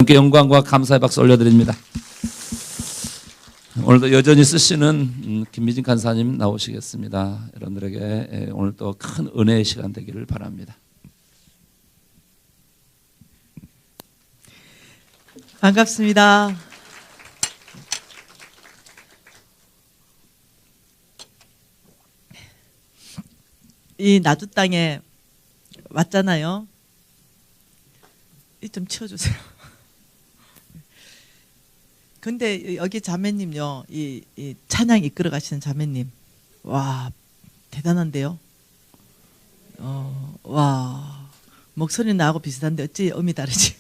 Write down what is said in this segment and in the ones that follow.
함께 영광과 감사의 박수 올려드립니다. 오늘도 여전히 쓰시는 김미진 간사님 나오시겠습니다. 여러분들에게 오늘 또 큰 은혜의 시간 되기를 바랍니다. 반갑습니다. 이 나주 땅에 왔잖아요. 이 좀 치워주세요. 근데 여기 자매님요, 이 찬양 이끌어 가시는 자매님, 와 대단한데요. 와 목소리 나하고 비슷한데 어찌 음이 다르지?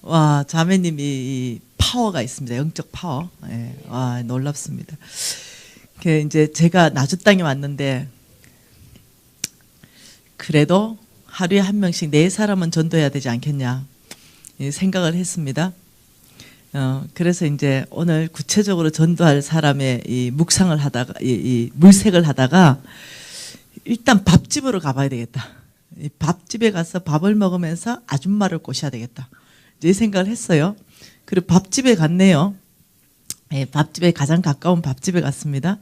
와 자매님이 이 파워가 있습니다. 영적 파워. 예, 와 놀랍습니다. 이제 제가 나주 땅에 왔는데 그래도 하루에 한 명씩 4사람은 전도해야 되지 않겠냐 생각을 했습니다. 그래서 이제 오늘 구체적으로 전도할 사람의 이 묵상을 하다가 이 물색을 하다가 일단 밥집으로 가봐야 되겠다. 이 밥집에 가서 밥을 먹으면서 아줌마를 꼬셔야 되겠다. 이제 이 생각을 했어요. 그리고 밥집에 갔네요. 예, 밥집에 가장 가까운 밥집에 갔습니다.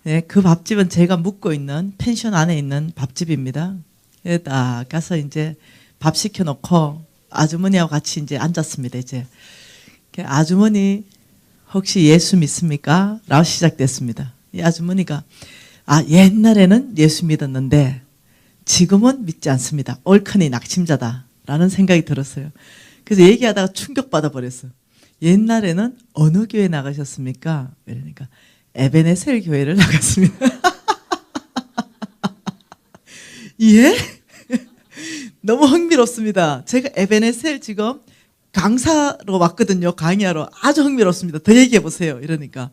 예, 그 밥집은 제가 묵고 있는 펜션 안에 있는 밥집입니다. 예, 딱 가서 이제 밥 시켜놓고 아주머니하고 같이 이제 앉았습니다. 이제 아주머니 혹시 예수 믿습니까? 라고 시작됐습니다. 이 아주머니가 옛날에는 예수 믿었는데 지금은 믿지 않습니다. 옳거니 낙심자다 라는 생각이 들었어요. 그래서 얘기하다가 충격받아 버렸어요. 옛날에는 어느 교회 나가셨습니까? 이러니까 에베네셀 교회를 나갔습니다. 예? 너무 흥미롭습니다. 제가 에베네셀 지금 강사로 왔거든요. 강의하러. 아주 흥미롭습니다. 더 얘기해 보세요. 이러니까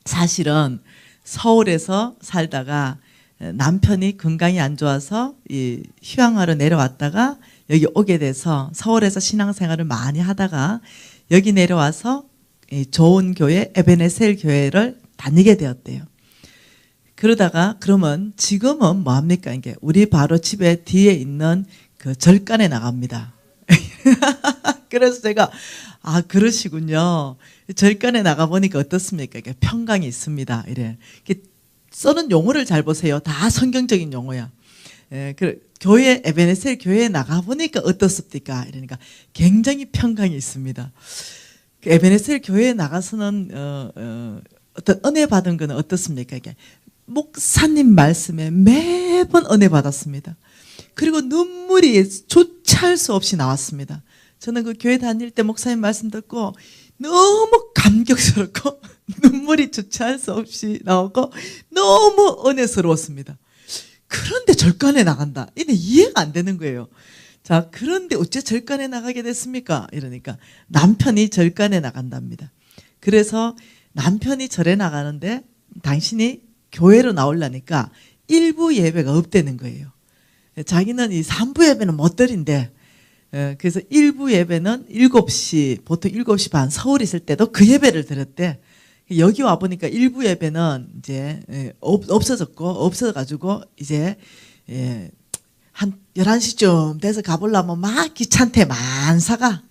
사실은 서울에서 살다가 남편이 건강이 안 좋아서 휴양하러 내려왔다가 여기 오게 돼서 서울에서 신앙생활을 많이 하다가 여기 내려와서 좋은 교회 에베네셀 교회를 다니게 되었대요. 그러다가 그러면 지금은 뭐합니까? 이게 우리 바로 집에 뒤에 있는 그 절간에 나갑니다. 그래서 제가 그러시군요. 절간에 나가보니까 어떻습니까? 이게 평강이 있습니다. 이래. 써는 용어를 잘 보세요. 다 성경적인 용어야. 예, 교회 에베네셀 교회에 나가보니까 어떻습니까? 이러니까 굉장히 평강이 있습니다. 그 에베네셀 교회에 나가서는 어떤 은혜 받은 거는 어떻습니까? 이게 목사님 말씀에 매번 은혜 받았습니다. 그리고 눈물이 조차할 수 없이 나왔습니다. 저는 그 교회 다닐 때 목사님 말씀 듣고 너무 감격스럽고 눈물이 주체할 수 없이 나오고 너무 은혜스러웠습니다. 그런데 절간에 나간다. 이게 이해가 안 되는 거예요. 자, 그런데 어째 절간에 나가게 됐습니까? 이러니까 남편이 절간에 나간답니다. 그래서 남편이 절에 나가는데 당신이 교회로 나오려니까 일부 예배가 없다는 거예요. 자기는 이 3부 예배는 못 드린대. 그래서 일부 예배는 7시, 보통 7시 반 서울 있을 때도 그 예배를 드렸대. 여기 와보니까 일부 예배는 이제 없어져가지고 이제 한 11시쯤 돼서 가보려면 막 귀찮대 만사가.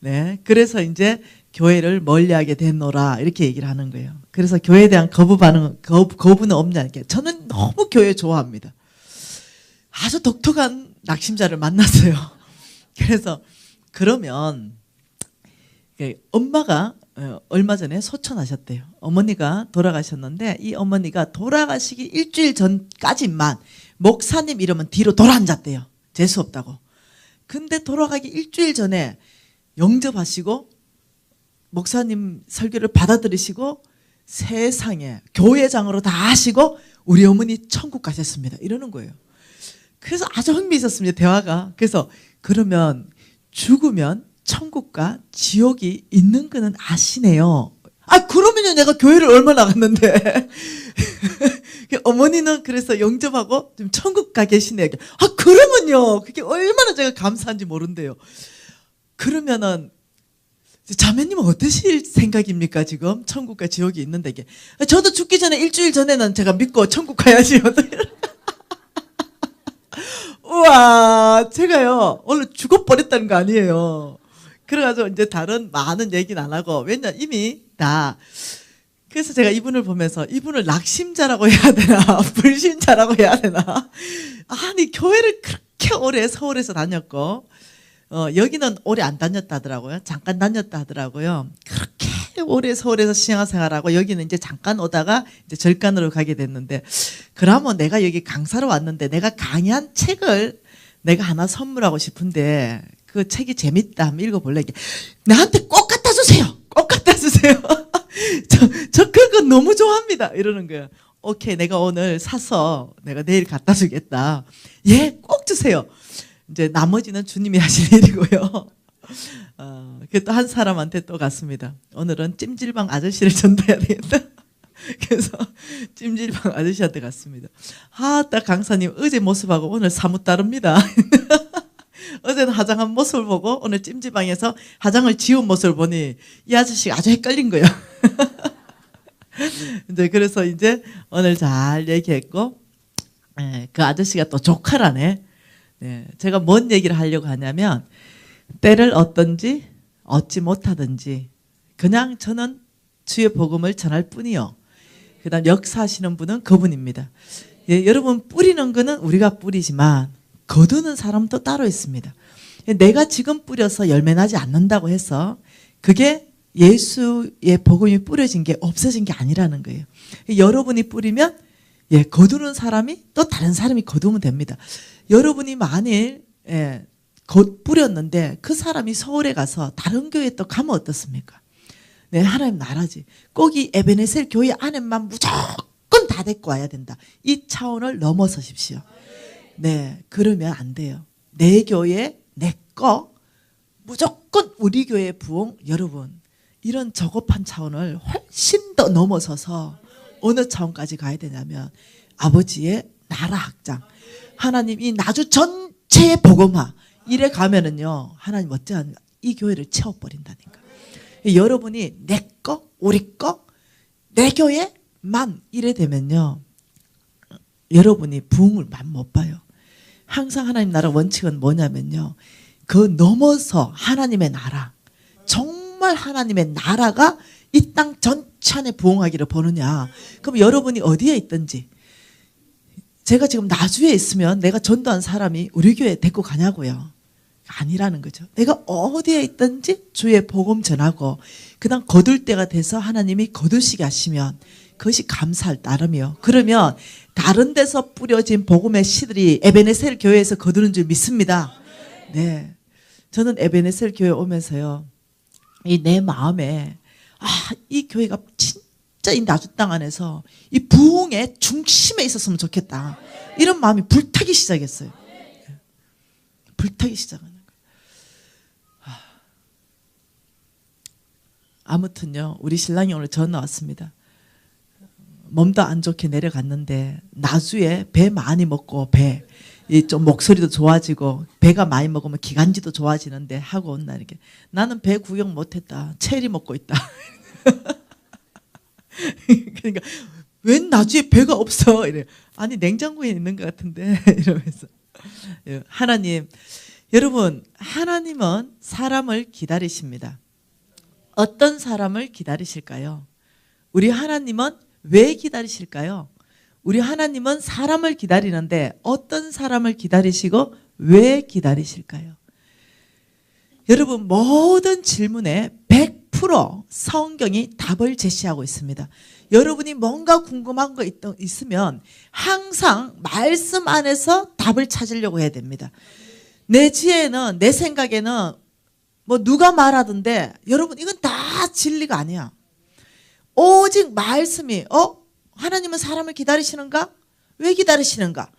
네. 그래서 이제 교회를 멀리하게 됐노라 이렇게 얘기를 하는 거예요. 그래서 교회에 대한 거부는 없냐 이렇게. 저는 너무 교회 좋아합니다. 아주 독특한 낙심자를 만났어요. 그래서 그러면 엄마가 얼마 전에 소천하셨대요. 어머니가 돌아가셨는데 이 어머니가 돌아가시기 일주일 전까지만 목사님 이러면 뒤로 돌아앉았대요. 재수 없다고. 근데 돌아가기 일주일 전에 영접하시고 목사님 설교를 받아들이시고 세상에 교회장으로 다 하시고 우리 어머니 천국 가셨습니다. 이러는 거예요. 그래서 아주 흥미있었습니다. 대화가. 그래서 그러면 죽으면 천국과 지옥이 있는 거는 아시네요. 그러면요 내가 교회를 얼마나 갔는데. 어머니는 그래서 영접하고 좀 천국 가 계시네요. 그러면요 그게 얼마나 제가 감사한지 모른대요. 그러면은 자매님은 어떠실 생각입니까? 지금 천국과 지옥이 있는데 이게 저도 죽기 전에 일주일 전에는 제가 믿고 천국 가야지. 우와, 제가요, 오늘 죽어버렸다는 거 아니에요. 그래가지고 이제 다른 많은 얘기는 안 하고, 왜냐, 이미 다. 그래서 제가 이분을 보면서 이분을 낙심자라고 해야 되나, 불신자라고 해야 되나. 아니, 교회를 그렇게 오래 서울에서 다녔고, 여기는 오래 안 다녔다 하더라고요. 잠깐 다녔다 하더라고요. 그렇게 오래 서울에서 신앙생활하고 여기는 이제 잠깐 오다가 이제 절간으로 가게 됐는데, 그러면 내가 여기 강사로 왔는데 내가 강의한 책을 내가 하나 선물하고 싶은데 그 책이 재밌다 한번 읽어볼래? 나한테 꼭 갖다 주세요. 꼭 갖다 주세요. 저 그거 너무 좋아합니다. 이러는 거예요. 오케이, 내가 오늘 사서 내가 내일 갖다 주겠다. 예, 꼭 주세요. 이제 나머지는 주님이 하실 일이고요. 또 한 사람한테 또 갔습니다. 오늘은 찜질방 아저씨를 전도해야 되겠다. 그래서 찜질방 아저씨한테 갔습니다. 딱 강사님 어제 모습하고 오늘 사뭇 다릅니다. 어제는 화장한 모습을 보고 오늘 찜질방에서 화장을 지운 모습을 보니 이 아저씨가 아주 헷갈린 거예요. 이제 그래서 이제 오늘 잘 얘기했고, 그 아저씨가 또 조카라네. 네, 제가 뭔 얘기를 하려고 하냐면, 때를 얻든지 얻지 못하든지 그냥 저는 주의 복음을 전할 뿐이요. 그 다음 역사하시는 분은 그분입니다. 예, 여러분, 뿌리는 거는 우리가 뿌리지만 거두는 사람도 따로 있습니다. 내가 지금 뿌려서 열매 나지 않는다고 해서 그게 예수의 복음이 뿌려진 게 없어진 게 아니라는 거예요. 여러분이 뿌리면 거두는 사람이 또 다른 사람이 거두면 됩니다. 여러분이 만일 곧 뿌렸는데 그 사람이 서울에 가서 다른 교회에 또 가면 어떻습니까? 네, 하나님 나라지. 꼭 이 에베네셀 교회 안에만 무조건 다 데리고 와야 된다. 이 차원을 넘어서십시오. 네, 그러면 안 돼요. 내 교회, 내 거, 무조건 우리 교회 부흥. 여러분, 이런 저급한 차원을 훨씬 더 넘어서서 어느 차원까지 가야 되냐면 아버지의 나라 확장. 하나님 이 나주 전체의 복음화. 이래 가면은요, 하나님 어쩌면 이 교회를 채워버린다니까. 여러분이 내 거, 우리 거, 내 교회만 이래 되면요, 여러분이 부흥을 못 봐요. 항상 하나님 나라 원칙은 뭐냐면요, 그 넘어서 하나님의 나라, 정말 하나님의 나라가 이 땅 전체 안에 부흥하기를 보느냐. 그럼 여러분이 어디에 있든지, 제가 지금 나주에 있으면 내가 전도한 사람이 우리 교회에 데리고 가냐고요. 아니라는 거죠. 내가 어디에 있든지 주의 복음 전하고 그 다음 거둘 때가 돼서 하나님이 거두시게 하시면 그것이 감사할 따름이요. 그러면 다른 데서 뿌려진 복음의 씨들이 에베네셀 교회에서 거두는 줄 믿습니다. 네, 저는 에베네셀 교회 오면서요, 이 내 마음에 이 교회가 진짜 이 나주 땅 안에서 이 부흥의 중심에 있었으면 좋겠다. 이런 마음이 불타기 시작했어요. 불타기 시작하는 거예요. 아무튼요, 우리 신랑이 오늘 전화 왔습니다. 몸도 안 좋게 내려갔는데 나주에 배 많이 먹고 좀 목소리도 좋아지고 배가 많이 먹으면 기관지도 좋아지는데 하고 온다. 이렇게 나는 배 구경 못했다. 체리 먹고 있다. 그러니까 웬 나주에 배가 없어? 이래. 아니 냉장고에 있는 것 같은데 이러면서. 하나님, 여러분, 하나님은 사람을 기다리십니다. 어떤 사람을 기다리실까요? 우리 하나님은 왜 기다리실까요? 우리 하나님은 사람을 기다리는데 어떤 사람을 기다리시고 왜 기다리실까요? 여러분, 모든 질문에 100% 성경이 답을 제시하고 있습니다. 여러분이 뭔가 궁금한 거 있으면 항상 말씀 안에서 답을 찾으려고 해야 됩니다. 내 지혜는, 내 생각에는 뭐 누가 말하던데, 여러분 이건 다 진리가 아니야. 오직 말씀이 하나님은 사람을 기다리시는가? 왜 기다리시는가?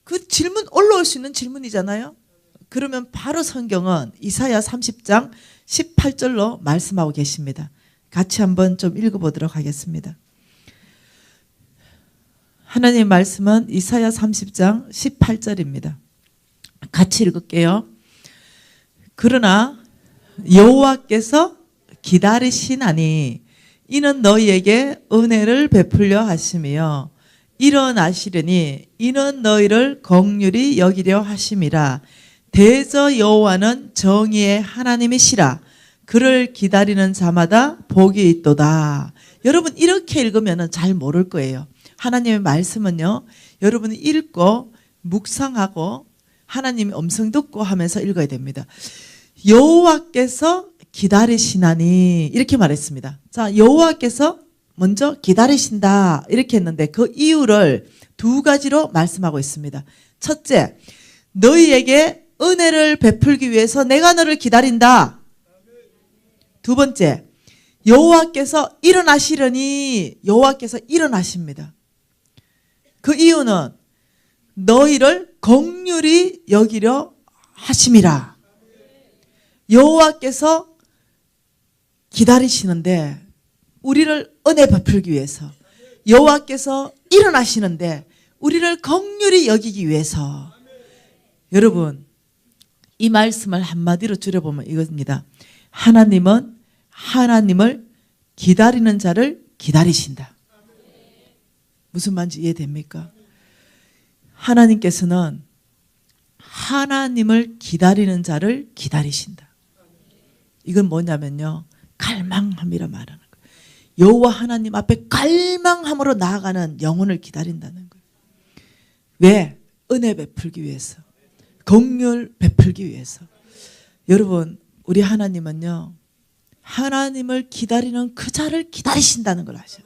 그 질문 올라올 수 있는 질문이잖아요. 그러면 바로 성경은 이사야 30장 18절로 말씀하고 계십니다. 같이 한번 좀 읽어보도록 하겠습니다. 하나님의 말씀은 이사야 30장 18절입니다. 같이 읽을게요. 그러나 여호와께서 기다리시나니 이는 너희에게 은혜를 베풀려 하심이요 일어나시려니 이는 너희를 긍휼히 여기려 하심이라. 대저 여호와는 정의의 하나님이시라. 그를 기다리는 자마다 복이 있도다. 여러분 이렇게 읽으면 잘 모를 거예요. 하나님의 말씀은요, 여러분이 읽고 묵상하고 하나님의 음성 듣고 하면서 읽어야 됩니다. 여호와께서 기다리시나니 이렇게 말했습니다. 자, 여호와께서 먼저 기다리신다 이렇게 했는데 그 이유를 두 가지로 말씀하고 있습니다. 첫째, 너희에게 은혜를 베풀기 위해서 내가 너를 기다린다. 두 번째, 여호와께서 일어나시려니 여호와께서 일어나십니다. 그 이유는 너희를 긍휼히 여기려 하심이라. 여호와께서 기다리시는데 우리를 은혜 베풀기 위해서, 여호와께서 일어나시는데 우리를 긍휼히 여기기 위해서. 여러분 이 말씀을 한마디로 줄여보면 이겁니다. 하나님은 하나님을 기다리는 자를 기다리신다. 무슨 말인지 이해됩니까? 하나님께서는 하나님을 기다리는 자를 기다리신다. 이건 뭐냐면요, 갈망함이라 말하는 거예요. 여호와 하나님 앞에 갈망함으로 나아가는 영혼을 기다린다는 거예요. 왜? 은혜 베풀기 위해서, 긍휼 베풀기 위해서. 여러분 우리 하나님은요, 하나님을 기다리는 그 자를 기다리신다는 걸 아셔요.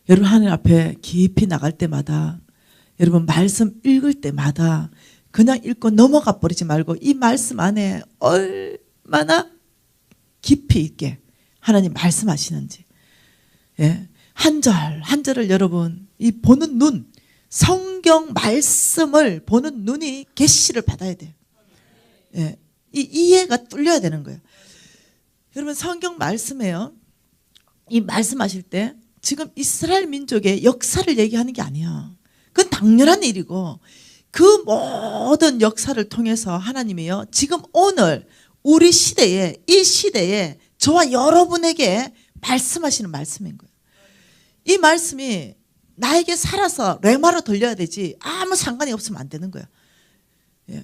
여러분 하나님 앞에 깊이 나갈 때마다, 여러분 말씀 읽을 때마다 그냥 읽고 넘어가 버리지 말고 이 말씀 안에 얼마나 깊이 있게 하나님 말씀하시는지, 예, 한 절 한 절을 여러분 이 보는 눈, 성경 말씀을 보는 눈이 계시를 받아야 돼요. 예, 이 이해가 뚫려야 되는 거예요. 여러분 성경 말씀에요, 이 말씀하실 때 지금 이스라엘 민족의 역사를 얘기하는 게 아니야. 그건 당연한 일이고 그 모든 역사를 통해서 하나님이요, 지금 오늘 우리 시대에, 이 시대에 저와 여러분에게 말씀하시는 말씀인 거예요. 이 말씀이 나에게 살아서 레마로 들려야 되지 아무 상관이 없으면 안 되는 거예요.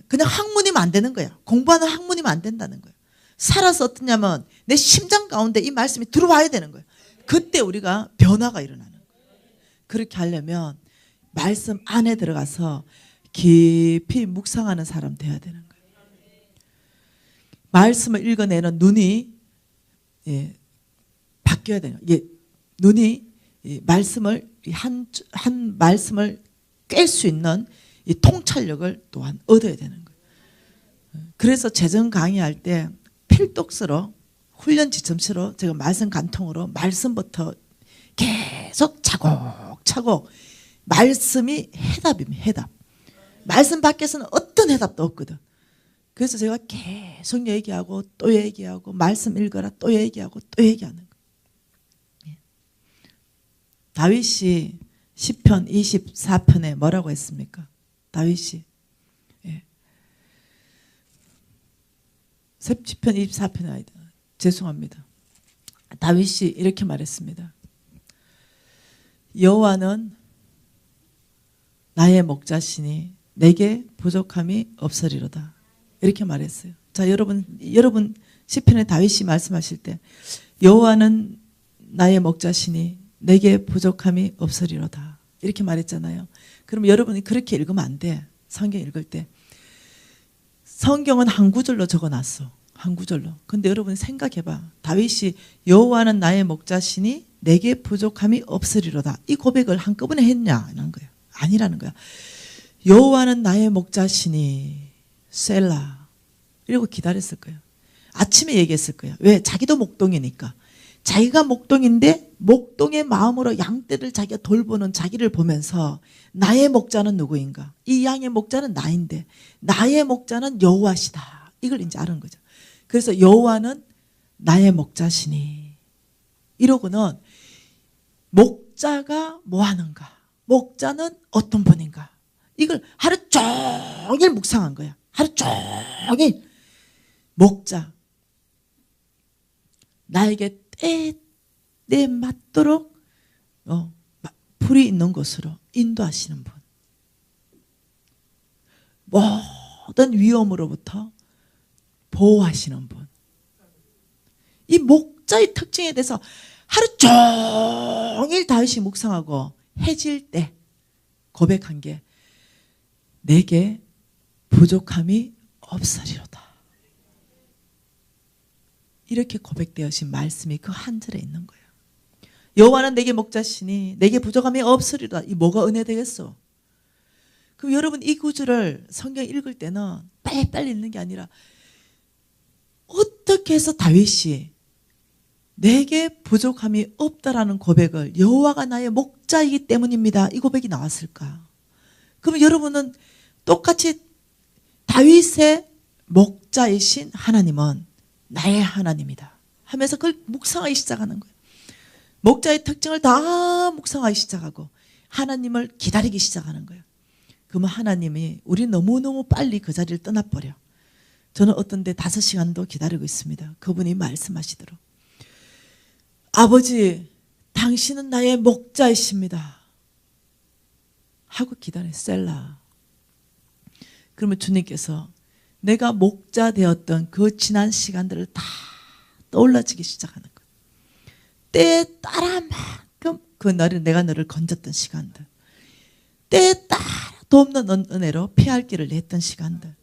그냥 학문이면 안 되는 거예요. 공부하는 학문이면 안 된다는 거예요. 살아서 어떠냐면 내 심장 가운데 이 말씀이 들어와야 되는 거예요. 그때 우리가 변화가 일어나는 거예요. 그렇게 하려면 말씀 안에 들어가서 깊이 묵상하는 사람 돼야 되는 거예요. 말씀을 읽어내는 눈이, 예, 바뀌어야 돼요. 예, 눈이 말씀을 한 말씀을 깰 수 있는 이 통찰력을 또한 얻어야 되는 거예요. 그래서 재정 강의할 때 필독서로, 훈련 지침서로 제가 말씀 간통으로 말씀부터 계속 차곡차곡, 말씀이 해답입니다. 해답. 말씀 밖에서는 어떤 해답도 없거든. 그래서 제가 계속 얘기하고 또 얘기하고, 말씀 읽어라 또 얘기하고 또 얘기하는 거예요. 다윗이 시편 24편에 뭐라고 했습니까? 다윗이, 예, 시편 24편이 아니다, 죄송합니다. 다윗이 이렇게 말했습니다. 여호와는 나의 목자시니 내게 부족함이 없으리로다. 이렇게 말했어요. 자, 여러분 시편에 다윗이 말씀하실 때 여호와는 나의 목자시니 내게 부족함이 없으리로다 이렇게 말했잖아요. 그럼 여러분이 그렇게 읽으면 안 돼. 성경 읽을 때 성경은 한 구절로 적어놨어. 한 구절로. 근데 여러분 생각해봐. 다윗이 여호와는 나의 목자시니 내게 부족함이 없으리로다, 이 고백을 한꺼번에 했냐는 거예요. 아니라는 거야. 여호와는 나의 목자시니 셀라 이러고 기다렸을 거예요. 아침에 얘기했을 거예요. 왜? 자기도 목동이니까. 자기가 목동인데 목동의 마음으로 양떼를 자기가 돌보는 자기를 보면서 나의 목자는 누구인가? 이 양의 목자는 나인데 나의 목자는 여호와시다. 이걸 이제 아는 거죠. 그래서 여호와는 나의 목자시니 이러고는 목자가 뭐 하는가? 목자는 어떤 분인가? 이걸 하루 종일 묵상한 거야. 하루 종일. 목자, 나에게 때에 맞도록 불이 있는 곳으로 인도하시는 분. 모든 위험으로부터 보호하시는 분. 이 목자의 특징에 대해서 하루 종일 다윗이 묵상하고 해질 때 고백한 게 내게 부족함이 없으리로다. 이렇게 고백되어진 말씀이 그 한 절에 있는 거예요. 여호와는 내게 목자시니 내게 부족함이 없으리로다. 이 뭐가 은혜 되겠어? 그럼 여러분 이 구절을 성경 읽을 때는 빨리빨리 읽는 게 아니라 어떻게 해서 다윗이 내게 부족함이 없다라는 고백을 여호와가 나의 목자이기 때문입니다. 이 고백이 나왔을까? 그럼 여러분은 똑같이 다윗의 목자이신 하나님은 나의 하나님이다 하면서 그걸 묵상하기 시작하는 거예요. 목자의 특징을 다 묵상하기 시작하고 하나님을 기다리기 시작하는 거예요. 그러면 하나님이 우리 너무너무 빨리 그 자리를 떠나버려. 저는 어떤 데 5시간도 기다리고 있습니다. 그분이 말씀하시도록. 아버지, 당신은 나의 목자이십니다 하고 기다려. 셀라. 그러면 주님께서 내가 목자 되었던 그 지난 시간들을 다 떠올라지기 시작하는 거예요. 때에 따라 만큼 내가 너를 건졌던 시간들, 때에 따라 돕는 은혜로 피할 길을 냈던 시간들,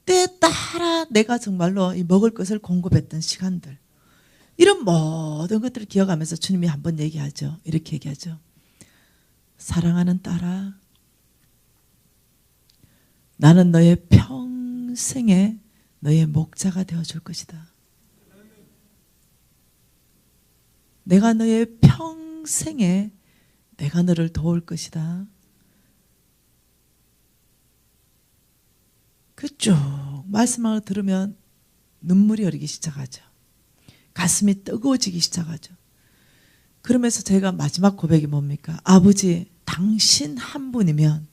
때에 따라 내가 정말로 이 먹을 것을 공급했던 시간들, 이런 모든 것들을 기억하면서 주님이 한번 얘기하죠. 이렇게 얘기하죠. 사랑하는 딸아, 나는 너의 평생에 너의 목자가 되어줄 것이다. 내가 너의 평생에 내가 너를 도울 것이다. 그 쭉 말씀을 들으면 눈물이 흐르기 시작하죠. 가슴이 뜨거워지기 시작하죠. 그러면서 제가 마지막 고백이 뭡니까? 아버지, 당신 한 분이면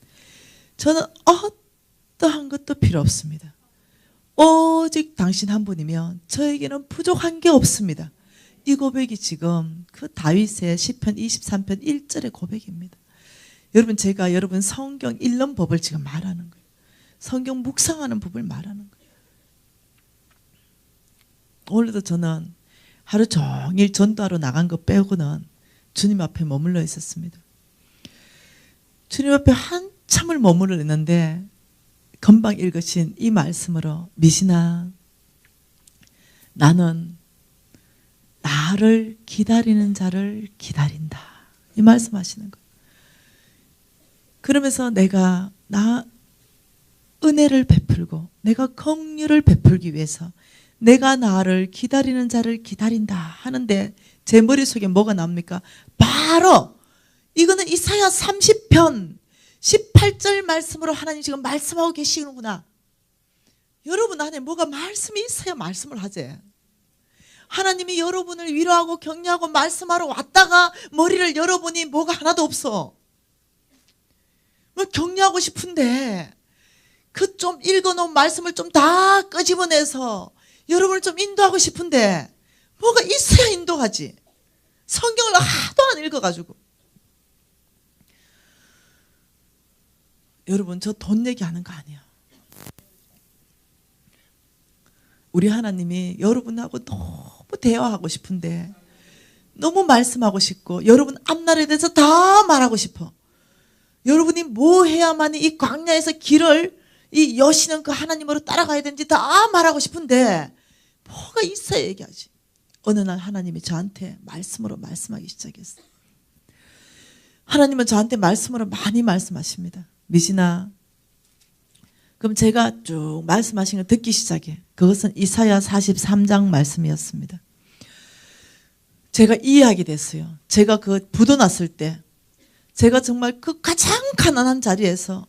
저는 어떠한 것도 필요 없습니다. 오직 당신 한 분이면 저에게는 부족한 게 없습니다. 이 고백이 지금 그 다윗의 시편 23편 1절의 고백입니다. 여러분, 제가 여러분 성경 읽는 법을 지금 말하는 거예요. 성경 묵상하는 법을 말하는 거예요. 오늘도 저는 하루 종일 전도하러 나간 거 빼고는 주님 앞에 머물러 있었습니다. 주님 앞에 한참을 머물러 있는데 금방 읽으신 이 말씀으로, 미신아, 나는 나를 기다리는 자를 기다린다. 이 말씀하시는 거예요. 그러면서 내가 은혜를 베풀고 내가 긍휼을 베풀기 위해서 내가 나를 기다리는 자를 기다린다 하는데 제 머릿속에 뭐가 나옵니까? 바로 이거는 이사야 30편 18절 말씀으로 하나님 지금 말씀하고 계시는구나. 여러분 안에 뭐가 말씀이 있어야 말씀을 하지. 하나님이 여러분을 위로하고 격려하고 말씀하러 왔다가 머리를 열어보니 뭐가 하나도 없어. 뭐 격려하고 싶은데 그 좀 읽어놓은 말씀을 좀 다 끄집어내서 여러분을 좀 인도하고 싶은데 뭐가 있어야 인도하지. 성경을 하도 안 읽어가지고. 여러분, 저 돈 얘기하는 거 아니야. 우리 하나님이 여러분하고 너무 대화하고 싶은데 너무 말씀하고 싶고 여러분 앞날에 대해서 다 말하고 싶어. 여러분이 뭐 해야만이 이 광야에서 길을 이 여시는 그 하나님으로 따라가야 되는지 다 말하고 싶은데 뭐가 있어야 얘기하지. 어느 날 하나님이 저한테 말씀으로 말씀하기 시작했어요. 하나님은 저한테 말씀으로 많이 말씀하십니다. 미진아, 그럼 제가 쭉 말씀하신 걸 듣기 시작해. 그것은 이사야 43장 말씀이었습니다. 제가 이해하게 됐어요. 제가 그 부도 났을 때 제가 정말 그 가장 가난한 자리에서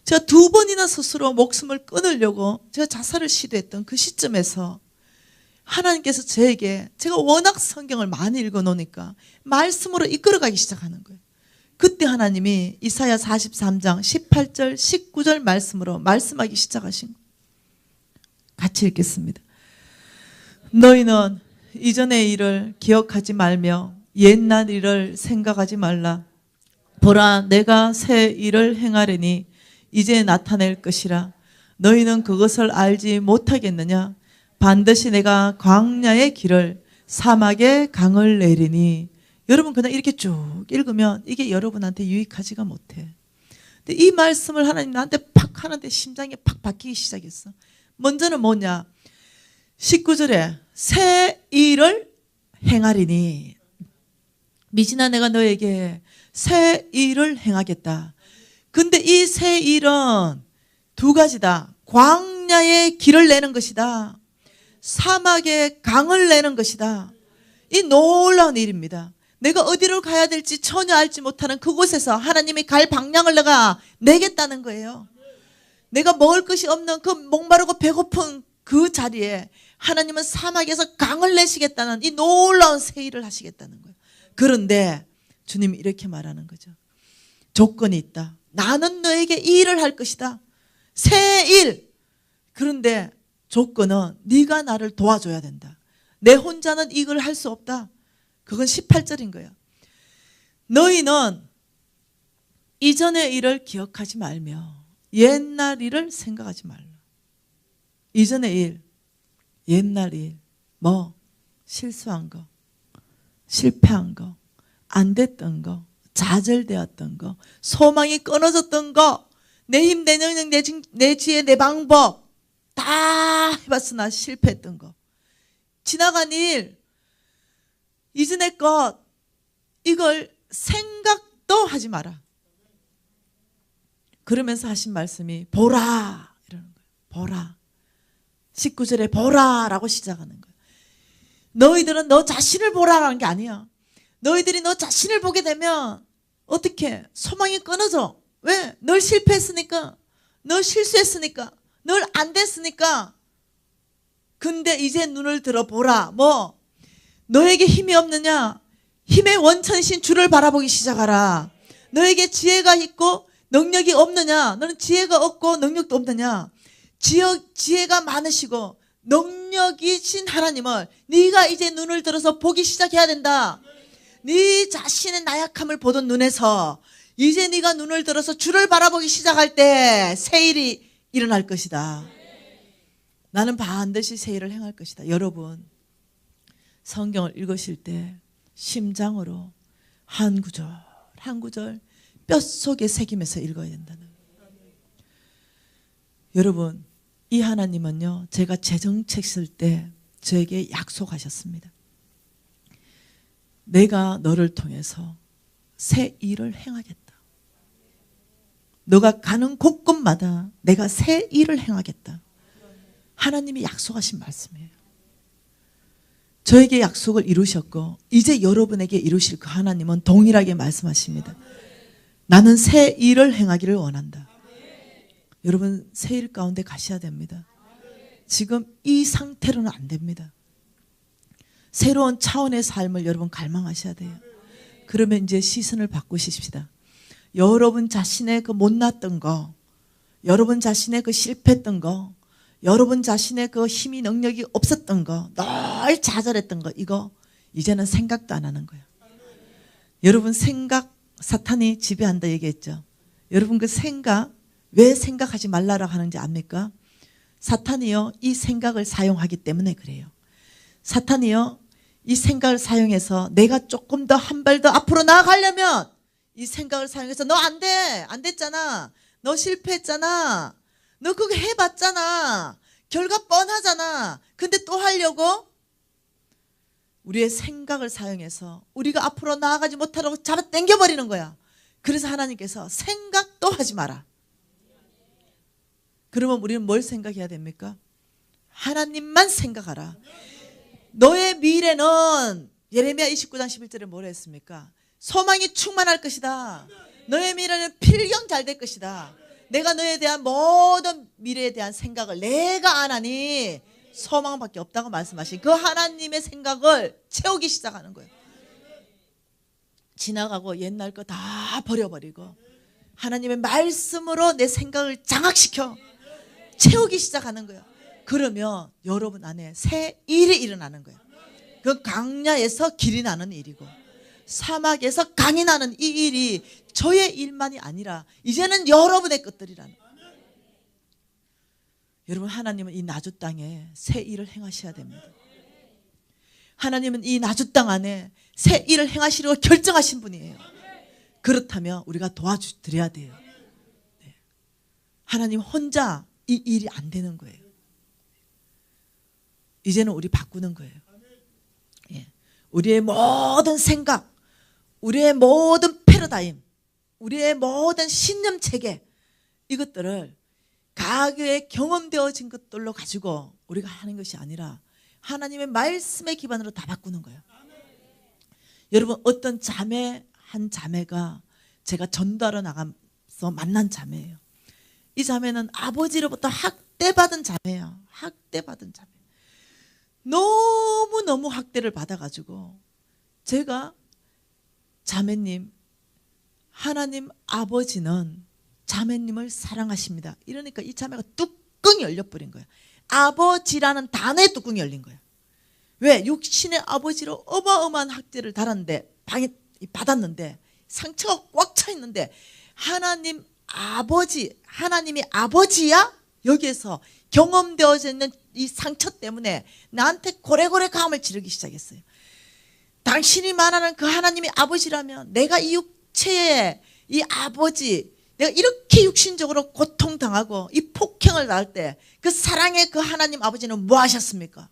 제가 2번이나 스스로 목숨을 끊으려고 제가 자살을 시도했던 그 시점에서 하나님께서 저에게, 제가 워낙 성경을 많이 읽어놓으니까 말씀으로 이끌어가기 시작하는 거예요. 그때 하나님이 이사야 43장 18절 19절 말씀으로 말씀하기 시작하신 거예요. 같이 읽겠습니다. 너희는 이전의 일을 기억하지 말며 옛날 일을 생각하지 말라. 보라, 내가 새 일을 행하려니 이제 나타낼 것이라. 너희는 그것을 알지 못하겠느냐? 반드시 내가 광야의 길을 사막의 강을 내리니. 여러분 그냥 이렇게 쭉 읽으면 이게 여러분한테 유익하지가 못해. 근데 이 말씀을 하나님 나한테 팍 하는데 심장이 팍 박히기 시작했어. 먼저는 뭐냐? 19절에 새 일을 행하리니. 미진아, 내가 너에게 새 일을 행하겠다. 근데 이 새 일은 두 가지다. 광야의 길을 내는 것이다. 사막의 강을 내는 것이다. 이 놀라운 일입니다. 내가 어디로 가야 될지 전혀 알지 못하는 그곳에서 하나님이 갈 방향을 내가 내겠다는 거예요. 내가 먹을 것이 없는 그 목마르고 배고픈 그 자리에 하나님은 사막에서 강을 내시겠다는 이 놀라운 새 일을 하시겠다는 거예요. 그런데 주님이 이렇게 말하는 거죠. 조건이 있다. 나는 너에게 이 일을 할 것이다. 새 일. 그런데 조건은 네가 나를 도와줘야 된다. 내 혼자는 이걸 할 수 없다. 그건 18절인 거예요. 너희는 이전의 일을 기억하지 말며 옛날 일을 생각하지 말라. 이전의 일, 옛날 일, 뭐 실수한 거, 실패한 거, 안 됐던 거, 좌절되었던 거, 소망이 끊어졌던 거, 내 힘, 내 능력, 내 지혜, 내 방법 다 해봤으나 실패했던 거, 지나간 일, 이전의 것, 이걸 생각도 하지 마라. 그러면서 하신 말씀이 보라 이러는 거예요. 보라. 19절에 보라라고 시작하는 거예요. 너희들은 너 자신을 보라라는 게 아니야. 너희들이 너 자신을 보게 되면 어떻게? 소망이 끊어져. 왜? 널 실패했으니까, 널 실수했으니까, 널 안 됐으니까. 근데 이제 눈을 들어보라. 뭐? 너에게 힘이 없느냐? 힘의 원천이신 주를 바라보기 시작하라. 너에게 지혜가 있고 능력이 없느냐? 너는 지혜가 없고 능력도 없느냐? 지혜가 많으시고 능력이신 하나님을 네가 이제 눈을 들어서 보기 시작해야 된다. 네 자신의 나약함을 보던 눈에서 이제 네가 눈을 들어서 주를 바라보기 시작할 때 새 일이 일어날 것이다. 나는 반드시 새 일을 행할 것이다. 여러분, 성경을 읽으실 때 심장으로 한 구절 한 구절 뼛속에 새기면서 읽어야 된다는 거예요. 여러분, 이 하나님은요, 제가 재정책 쓸 때 저에게 약속하셨습니다. 내가 너를 통해서 새 일을 행하겠다. 너가 가는 곳곳마다 내가 새 일을 행하겠다. 하나님이 약속하신 말씀이에요. 저에게 약속을 이루셨고 이제 여러분에게 이루실 그 하나님은 동일하게 말씀하십니다. 나는 새 일을 행하기를 원한다. 여러분, 새 일 가운데 가셔야 됩니다. 지금 이 상태로는 안 됩니다. 새로운 차원의 삶을 여러분 갈망하셔야 돼요. 그러면 이제 시선을 바꾸십시다. 여러분 자신의 그 못났던 거, 여러분 자신의 그 실패했던 거, 여러분 자신의 그 힘이 능력이 없었던 거, 늘 좌절했던 거, 이거 이제는 생각도 안 하는 거예요. 여러분, 생각 사탄이 지배한다 얘기했죠. 여러분, 그 생각 왜 생각하지 말라라고 하는지 압니까? 사탄이요, 이 생각을 사용하기 때문에 그래요. 사탄이요, 이 생각을 사용해서 내가 조금 더 한 발 더 앞으로 나아가려면 이 생각을 사용해서 너 안 돼, 안 됐잖아, 너 실패했잖아, 너 그거 해봤잖아, 결과 뻔하잖아, 근데 또 하려고 우리의 생각을 사용해서 우리가 앞으로 나아가지 못하라고 잡아 당겨버리는 거야. 그래서 하나님께서 생각도 하지 마라. 그러면 우리는 뭘 생각해야 됩니까? 하나님만 생각하라. 너의 미래는 예레미야 29장 11절에 뭐라 했습니까? 소망이 충만할 것이다. 너의 미래는 필경 잘 될 것이다. 내가 너에 대한 모든 미래에 대한 생각을 내가 안 하니 소망밖에 없다고 말씀하신 그 하나님의 생각을 채우기 시작하는 거예요. 지나가고 옛날 거 다 버려버리고 하나님의 말씀으로 내 생각을 장악시켜 채우기 시작하는 거예요. 그러면 여러분 안에 새 일이 일어나는 거예요. 그 광야에서 길이 나는 일이고 사막에서 강인하는 이 일이 저의 일만이 아니라 이제는 여러분의 것들이라는 거예요. 여러분, 하나님은 이 나주 땅에 새 일을 행하셔야 됩니다. 하나님은 이 나주 땅 안에 새 일을 행하시려고 결정하신 분이에요. 그렇다면 우리가 도와드려야 돼요. 네. 하나님 혼자 이 일이 안 되는 거예요. 이제는 우리 바꾸는 거예요. 예. 우리의 모든 생각, 우리의 모든 패러다임, 우리의 모든 신념 체계, 이것들을 과거에 경험되어진 것들로 가지고 우리가 하는 것이 아니라 하나님의 말씀의 기반으로 다 바꾸는 거예요. 여러분, 어떤 자매, 한 자매가 제가 전도하러 나가서 만난 자매예요. 이 자매는 아버지로부터 학대받은 자매예요. 학대받은 자매. 너무너무 학대를 받아가지고 제가, 자매님, 하나님 아버지는 자매님을 사랑하십니다. 이러니까 이 자매가 뚜껑이 열려버린 거예요. 아버지라는 단어에 뚜껑이 열린 거예요. 왜? 육신의 아버지로 어마어마한 학대를 받았는데 상처가 꽉 차 있는데 하나님 아버지, 하나님이 아버지야? 여기에서 경험되어져 있는 이 상처 때문에 나한테 고래고래 감을 지르기 시작했어요. 당신이 말하는 그 하나님이 아버지라면 내가 이 육체의 이 아버지, 내가 이렇게 육신적으로 고통당하고 이 폭행을 당할 때 그 사랑의 그 하나님 아버지는 뭐 하셨습니까?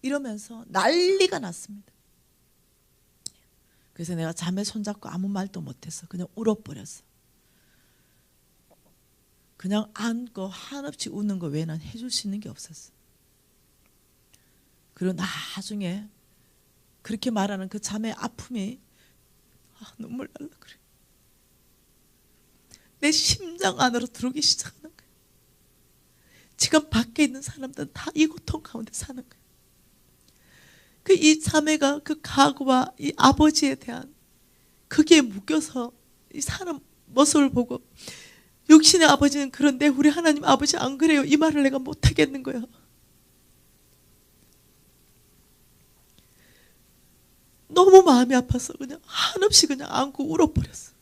이러면서 난리가 났습니다. 그래서 내가 자매 손잡고 아무 말도 못했어. 그냥 울어버렸어. 그냥 안고 한없이 우는 거 외에는 해줄 수 있는 게 없었어. 그리고 나중에 그렇게 말하는 그 자매의 아픔이 눈물 날라 그래. 내 심장 안으로 들어오기 시작하는 거야. 지금 밖에 있는 사람들은 다 이 고통 가운데 사는 거야. 이 자매가 그 과거와 이 아버지에 대한 거기에 묶여서 이 사람 모습을 보고, 육신의 아버지는 그런데 우리 하나님 아버지 안 그래요, 이 말을 내가 못하겠는 거야. 너무 마음이 아파서 그냥 한없이 그냥 안고 울어버렸어.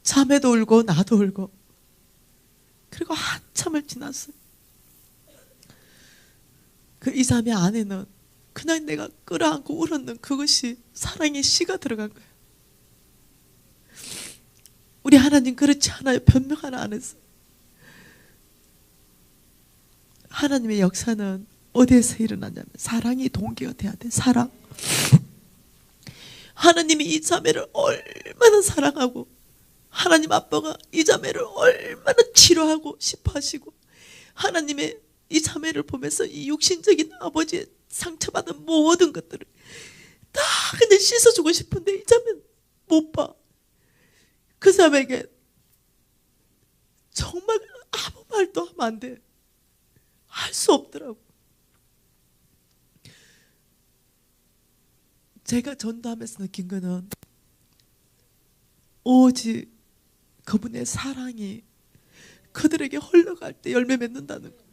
자매도 울고 나도 울고. 그리고 한참을 지났어요. 이 자매 안에는 그냥 내가 끌어안고 울었는 그것이 사랑의 씨가 들어간 거예요. 우리 하나님 그렇지 않아요. 변명 하나 안 했어요. 하나님의 역사는 어디에서 일어나냐면 사랑이 동기가 돼야 돼. 사랑. 하나님이 이 자매를 얼마나 사랑하고 하나님 아빠가 이 자매를 얼마나 치료하고 싶어 하시고, 하나님의 이 자매를 보면서 이 육신적인 아버지의 상처받은 모든 것들을 다 그냥 씻어주고 싶은데 이 자매는 못 봐. 그 자매에게 정말 아무 말도 하면 안 돼. 할 수 없더라고. 제가 전도하면서 느낀 거는 오직 그분의 사랑이 그들에게 흘러갈 때 열매 맺는다는 거.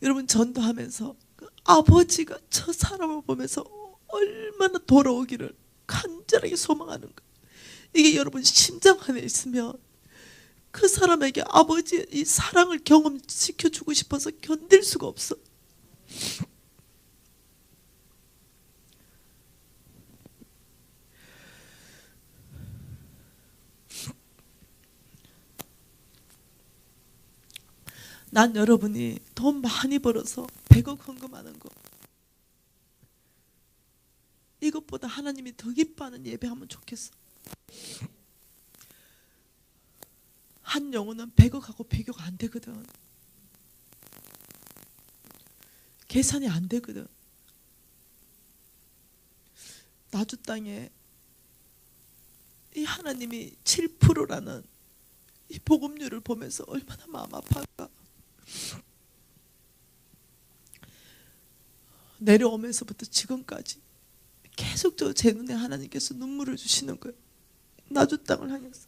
여러분, 전도하면서 그 아버지가 저 사람을 보면서 얼마나 돌아오기를 간절하게 소망하는 거. 이게 여러분 심장 안에 있으면 그 사람에게 아버지의 이 사랑을 경험시켜주고 싶어서 견딜 수가 없어. 난 여러분이 돈 많이 벌어서 100억 헌금하는 거, 이것보다 하나님이 더 기뻐하는 예배하면 좋겠어. 한 영혼은 100억하고 비교가 안 되거든. 계산이 안 되거든. 나주 땅에 이 하나님이 7%라는 이 복음률을 보면서 얼마나 마음 아파할까. 내려오면서부터 지금까지 계속적으로 제 눈에 하나님께서 눈물을 주시는 거예요. 나주 땅을 향해서.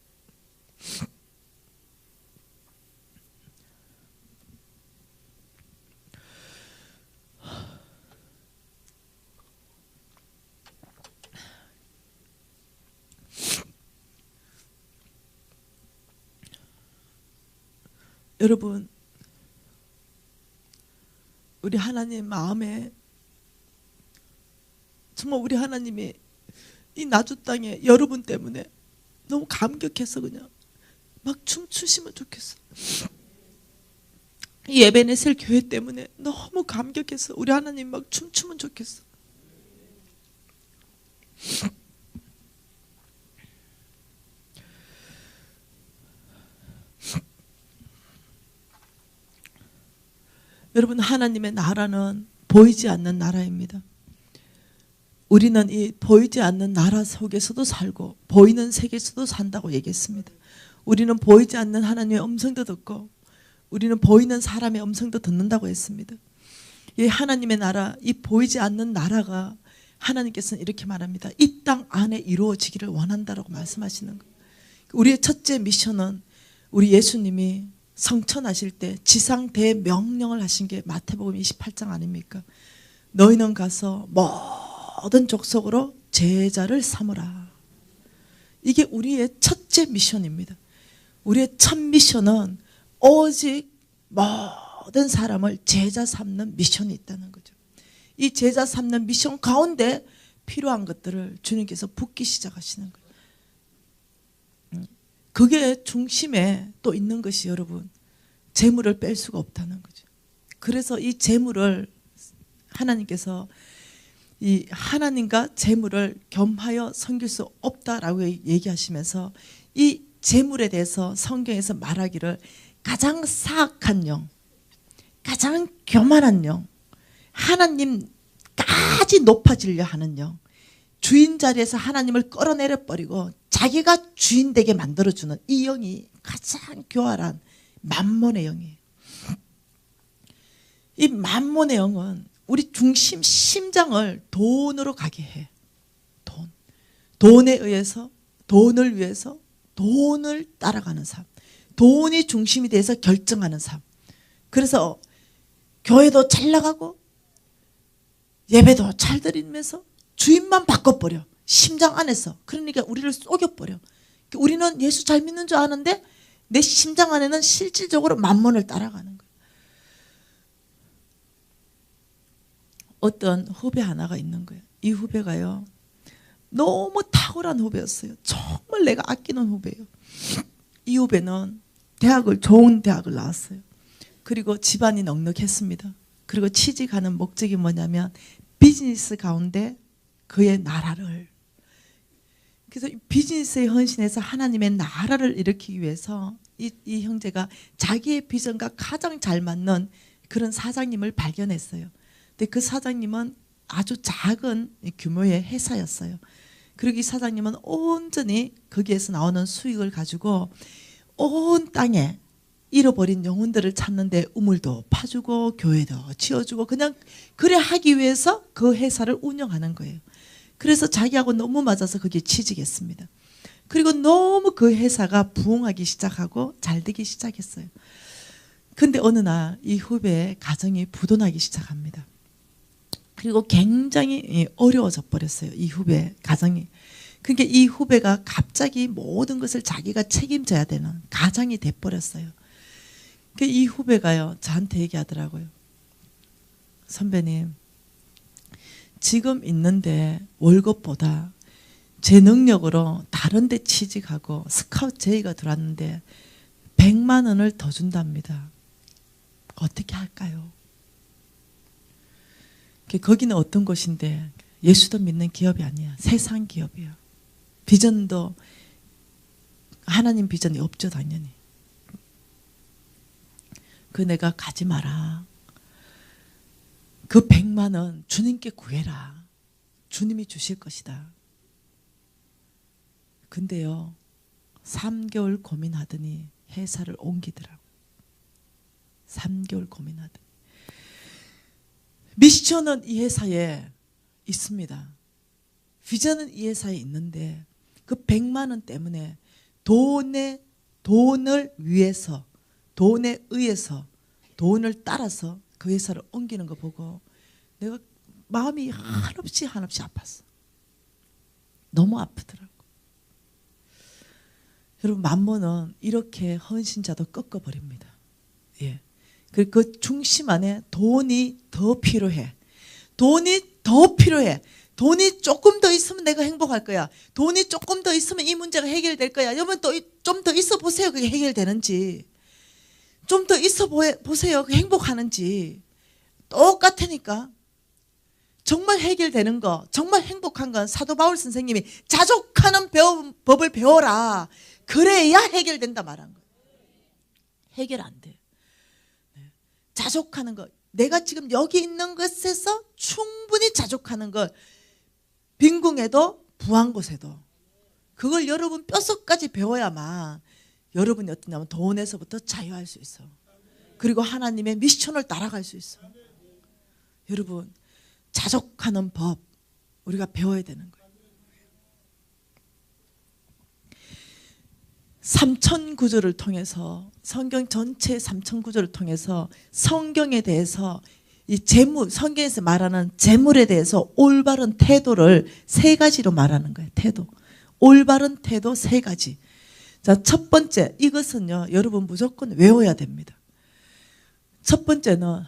여러분, 우리 하나님 마음에 정말 우리 하나님이 이 나주 땅에 여러분 때문에 너무 감격해서 그냥 막 춤추시면 좋겠어. 이 에베네셀 교회 때문에 너무 감격해서 우리 하나님 막 춤추면 좋겠어. 여러분, 하나님의 나라는 보이지 않는 나라입니다. 우리는 이 보이지 않는 나라 속에서도 살고 보이는 세계에서도 산다고 얘기했습니다. 우리는 보이지 않는 하나님의 음성도 듣고 우리는 보이는 사람의 음성도 듣는다고 했습니다. 이 하나님의 나라, 이 보이지 않는 나라가 하나님께서는 이렇게 말합니다. 이 땅 안에 이루어지기를 원한다라고 말씀하시는 거예요. 우리의 첫째 미션은 우리 예수님이 성천하실 때 지상 대명령을 하신 게 마태복음 28장 아닙니까? 너희는 가서 모든 족속으로 제자를 삼으라. 이게 우리의 첫째 미션입니다. 우리의 첫 미션은 오직 모든 사람을 제자 삼는 미션이 있다는 거죠. 이 제자 삼는 미션 가운데 필요한 것들을 주님께서 붓기 시작하시는 거예요. 그게 중심에 또 있는 것이 여러분, 재물을 뺄 수가 없다는 거죠. 그래서 이 재물을 하나님께서 이 하나님과 재물을 겸하여 섬길 수 없다라고 얘기하시면서 이 재물에 대해서 성경에서 말하기를 가장 사악한 영, 가장 교만한 영, 하나님까지 높아지려 하는 영, 주인 자리에서 하나님을 끌어내려 버리고 자기가 주인 되게 만들어주는 이 영이 가장 교활한 만몬의 영이에요. 이 만몬의 영은 우리 중심 심장을 돈으로 가게 해. 돈에 의해서, 돈을 위해서 돈을 따라가는 삶, 돈이 중심이 돼서 결정하는 삶. 그래서 교회도 잘 나가고 예배도 잘 드리면서 주인만 바꿔버려. 심장 안에서. 그러니까 우리를 속여버려. 우리는 예수 잘 믿는 줄 아는데 내 심장 안에는 실질적으로 만몬을 따라가는 거예요. 어떤 후배 하나가 있는 거예요. 이 후배가요, 너무 탁월한 후배였어요. 정말 내가 아끼는 후배예요. 이 후배는 좋은 대학을 나왔어요. 그리고 집안이 넉넉했습니다. 그리고 취직하는 목적이 뭐냐면 비즈니스 가운데 그의 나라를, 그래서 비즈니스에 헌신해서 하나님의 나라를 일으키기 위해서 이 형제가 자기의 비전과 가장 잘 맞는 그런 사장님을 발견했어요. 근데 그 사장님은 아주 작은 규모의 회사였어요. 그리고 이 사장님은 온전히 거기에서 나오는 수익을 가지고 온 땅에 잃어버린 영혼들을 찾는데 우물도 파주고 교회도 지어주고 그냥 그래 하기 위해서 그 회사를 운영하는 거예요. 그래서 자기하고 너무 맞아서 거기에 취직했습니다. 그리고 너무 그 회사가 부흥하기 시작하고 잘 되기 시작했어요. 근데 어느 날 이 후배의 가정이 부도나기 시작합니다. 그리고 굉장히 어려워져 버렸어요. 이 후배 가정이. 그러니까 이 후배가 갑자기 모든 것을 자기가 책임져야 되는 가장이 돼버렸어요. 그러니까 이 후배가요, 저한테 얘기하더라고요. 선배님, 지금 있는데 월급보다 제 능력으로 다른 데 취직하고 스카우트 제의가 들어왔는데 100만 원을 더 준답니다. 어떻게 할까요? 거기는 어떤 곳인데 예수도 믿는 기업이 아니야. 세상 기업이야. 비전도 하나님 비전이 없죠, 당연히. 내가 가지 마라. 그 100만 원 주님께 구해라. 주님이 주실 것이다. 근데요, 3개월 고민하더니 회사를 옮기더라고. 3개월 고민하더니. 미션은 이 회사에 있습니다. 비전은 이 회사에 있는데 그 100만 원 때문에 돈을 위해서, 돈에 의해서, 돈을 따라서 그 회사를 옮기는 거 보고 내가 마음이 한없이 아팠어. 너무 아프더라고. 여러분, 만몬은 이렇게 헌신자도 꺾어버립니다. 예. 그 중심 안에 돈이 더 필요해. 돈이 더 필요해. 돈이 조금 더 있으면 내가 행복할 거야. 돈이 조금 더 있으면 이 문제가 해결될 거야. 여러분 또 좀 더 있어 보세요. 그게 해결되는지. 좀 더 있어 보세요. 그게 행복하는지. 똑같으니까. 정말 해결되는 거, 정말 행복한 건 사도 바울 선생님이 자족하는 법을 배워라. 그래야 해결된다 말한 거예요. 해결 안 돼. 자족하는 것. 내가 지금 여기 있는 것에서 충분히 자족하는 것. 빈궁에도 부한 곳에도. 그걸 여러분 뼛속까지 배워야만 여러분이 어떠냐면 돈에서부터 자유할 수 있어. 그리고 하나님의 미션을 따라갈 수 있어. 여러분 자족하는 법 우리가 배워야 되는 거예요. 삼천 구절을 통해서 성경 전체 삼천 구절을 통해서 성경에 대해서 이 재물, 성경에서 말하는 재물에 대해서 올바른 태도를 세 가지로 말하는 거예요. 태도. 올바른 태도 세 가지. 자, 첫 번째, 이것은요, 여러분 무조건 외워야 됩니다. 첫 번째는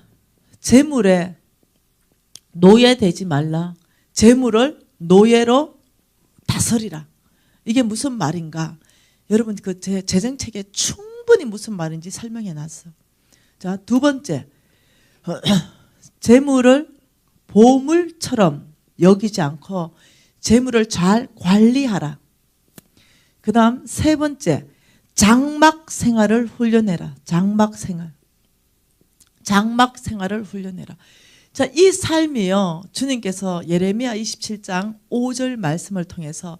재물에 노예되지 말라. 재물을 노예로 다스리라. 이게 무슨 말인가? 여러분 그 제 재정책에 충분히 무슨 말인지 설명해 놨어. 자, 두 번째, 재물을 보물처럼 여기지 않고 재물을 잘 관리하라. 그 다음 세 번째, 장막 생활을 훈련해라. 장막 생활. 장막 생활을 훈련해라. 자, 이 삶이요, 주님께서 예레미야 27장 5절 말씀을 통해서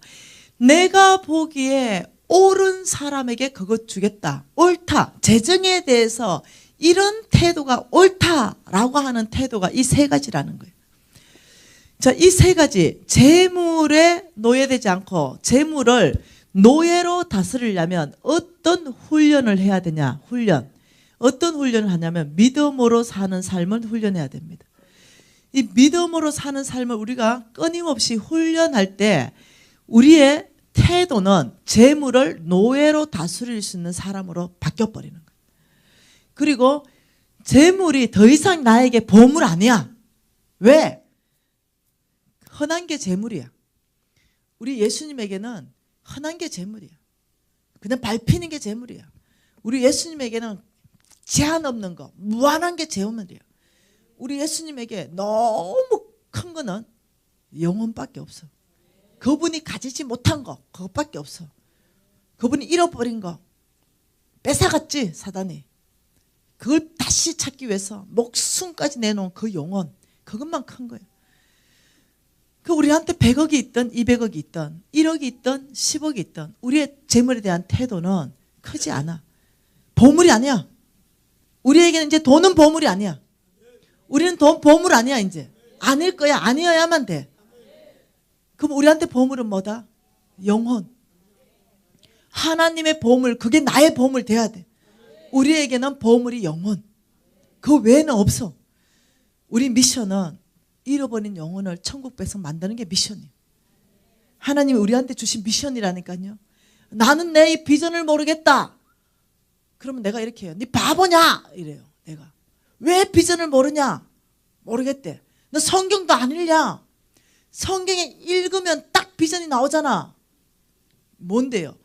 내가 보기에 옳은 사람에게 그것 주겠다. 옳다. 재정에 대해서 이런 태도가 옳다라고 하는 태도가 이 세 가지라는 거예요. 자, 이 세 가지. 재물에 노예되지 않고 재물을 노예로 다스리려면 어떤 훈련을 해야 되냐? 훈련. 어떤 훈련을 하냐면 믿음으로 사는 삶을 훈련해야 됩니다. 이 믿음으로 사는 삶을 우리가 끊임없이 훈련할 때 우리의 태도는 재물을 노예로 다스릴 수 있는 사람으로 바뀌어버리는 거예요. 그리고 재물이 더 이상 나에게 보물 아니야. 왜? 흔한 게 재물이야. 우리 예수님에게는 흔한 게 재물이야. 그냥 밟히는 게 재물이야. 우리 예수님에게는 제한 없는 거, 무한한 게 재물이야. 우리 예수님에게 너무 큰 거는 영혼밖에 없어. 그분이 가지지 못한 거, 그것밖에 없어. 그분이 잃어버린 거, 뺏어갔지, 사단이. 그걸 다시 찾기 위해서 목숨까지 내놓은 그 영혼, 그것만 큰 거예요. 그 우리한테 100억이 있든 200억이 있든 1억이 있든 10억이 있든 우리의 재물에 대한 태도는 크지 않아. 보물이 아니야. 우리에게는 이제 돈은 보물이 아니야. 우리는 돈 보물 아니야 이제. 아닐 거야. 아니어야만 돼. 그럼 우리한테 보물은 뭐다? 영혼. 하나님의 보물, 그게 나의 보물 돼야 돼. 우리에게는 보물이 영혼. 그 외에는 없어. 우리 미션은 잃어버린 영혼을 천국 백성 만드는 게 미션이에요. 하나님이 우리한테 주신 미션이라니까요. 나는 내 이 비전을 모르겠다. 그러면 내가 이렇게 해요. 네 바보냐? 이래요. 내가. 왜 비전을 모르냐? 모르겠대. 너 성경도 안 읽냐? 성경에 읽으면 딱 비전이 나오잖아. 뭔데요?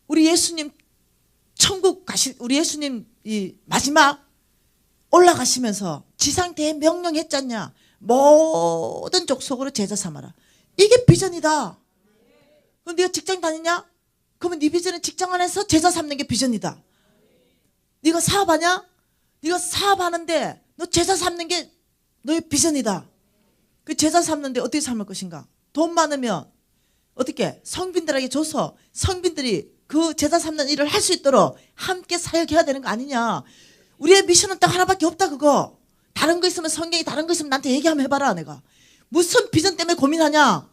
우리 예수님 천국 우리 예수님 이 마지막 올라가시면서 지상대에 명령했잖냐. 모든 족속으로 제자 삼아라. 이게 비전이다. 그럼 네가 직장 다니냐? 그러면 네 비전은 직장 안에서 제자 삼는 게 비전이다. 네가 사업하냐? 네가 사업하는데 너 제자 삼는 게 너의 비전이다. 그 제자 삼는데 어떻게 삼을 것인가? 돈 많으면 어떻게 성빈들에게 줘서 성빈들이 그 제자 삼는 일을 할 수 있도록 함께 사역해야 되는 거 아니냐. 우리의 미션은 딱 하나밖에 없다. 그거 다른 거 있으면 성경이 다른 거 있으면 나한테 얘기 한번 해봐라. 내가 무슨 비전 때문에 고민하냐?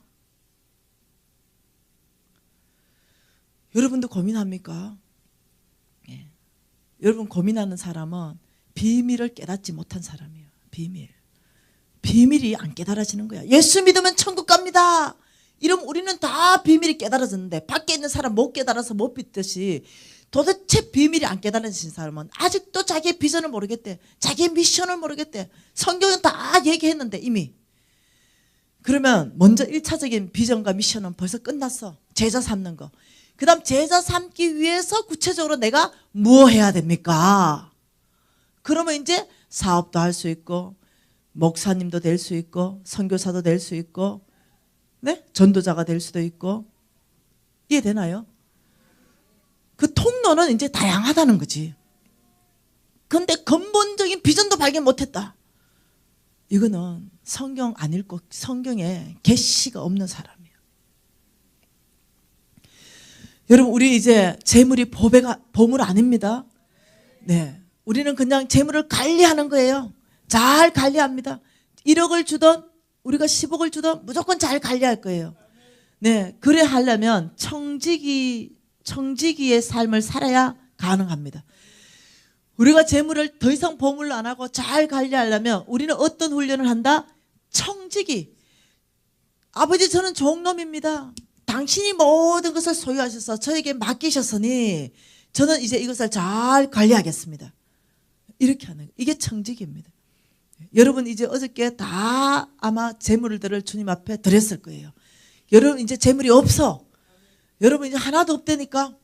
여러분도 고민합니까? 예. 여러분 고민하는 사람은 비밀을 깨닫지 못한 사람이에요. 비밀이 안 깨달아지는 거야. 예수 믿으면 천국 갑니다. 이러면 우리는 다 비밀이 깨달아졌는데 밖에 있는 사람 못 깨달아서 못 믿듯이 도대체 비밀이 안 깨달아진 사람은 아직도 자기의 비전을 모르겠대. 자기의 미션을 모르겠대. 성경은 다 얘기했는데 이미. 그러면 먼저 1차적인 비전과 미션은 벌써 끝났어. 제자 삼는 거. 그 다음 제자 삼기 위해서 구체적으로 내가 뭐 해야 됩니까? 그러면 이제 사업도 할 수 있고 목사님도 될 수 있고 선교사도 될 수 있고 네? 전도자가 될 수도 있고 이해되나요? 그 통로는 이제 다양하다는 거지. 근데 근본적인 비전도 발견 못했다. 이거는 성경 안 읽고 성경에 계시가 없는 사람이에요. 여러분 우리 이제 재물이 보물 아닙니다. 네, 우리는 그냥 재물을 관리하는 거예요. 잘 관리합니다. 1억을 주던 우리가 10억을 주던 무조건 잘 관리할 거예요. 네, 그래 하려면 청지기의 삶을 살아야 가능합니다. 우리가 재물을 더 이상 보물로 안 하고 잘 관리하려면 우리는 어떤 훈련을 한다? 청지기. 아버지 저는 종놈입니다. 당신이 모든 것을 소유하셔서 저에게 맡기셨으니 저는 이제 이것을 잘 관리하겠습니다. 이렇게 하는 거예요. 이게 청지기입니다. 여러분 이제 어저께 다 아마 재물들을 주님 앞에 드렸을 거예요. 여러분 이제 재물이 없어. 여러분 이제 하나도 없다니까.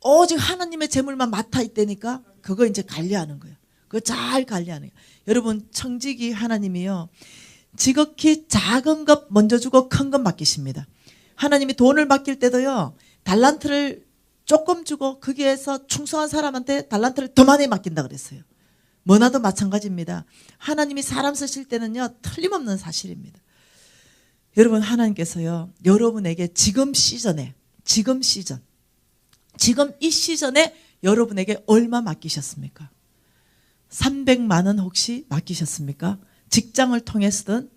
오직 하나님의 재물만 맡아 있다니까. 그거 이제 관리하는 거예요. 그거 잘 관리하는 거예요. 여러분 청지기 하나님이요. 지극히 작은 것 먼저 주고 큰 것 맡기십니다. 하나님이 돈을 맡길 때도요. 달란트를 조금 주고 거기에서 충성한 사람한테 달란트를 더 많이 맡긴다 그랬어요. 뭐나도 마찬가지입니다. 하나님이 사람 쓰실 때는요. 틀림없는 사실입니다. 여러분 하나님께서요. 여러분에게 지금 이 시즌에 여러분에게 얼마 맡기셨습니까? 300만 원 혹시 맡기셨습니까? 직장을 통해서든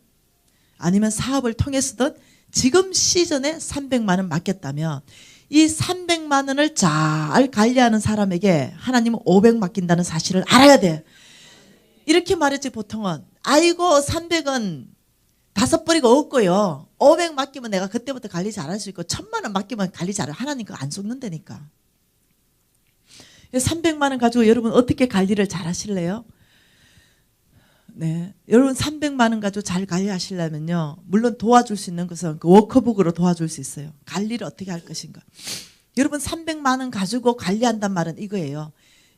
아니면 사업을 통해서든 지금 시즌에 300만 원 맡겼다면 이 300만 원을 잘 관리하는 사람에게 하나님은 500 맡긴다는 사실을 알아야 돼. 이렇게 말했지 보통은. 아이고 300은 5벌이가 없고요. 500 맡기면 내가 그때부터 관리 잘할 수 있고 1000만 원 맡기면 관리 잘해. 하나님 그거 안 속는다니까. 300만 원 가지고 여러분 어떻게 관리를 잘 하실래요? 네, 여러분 300만 원 가지고 잘 관리하시려면요. 물론 도와줄 수 있는 것은 그 워커북으로 도와줄 수 있어요. 관리를 어떻게 할 것인가. 여러분 300만 원 가지고 관리한단 말은 이거예요.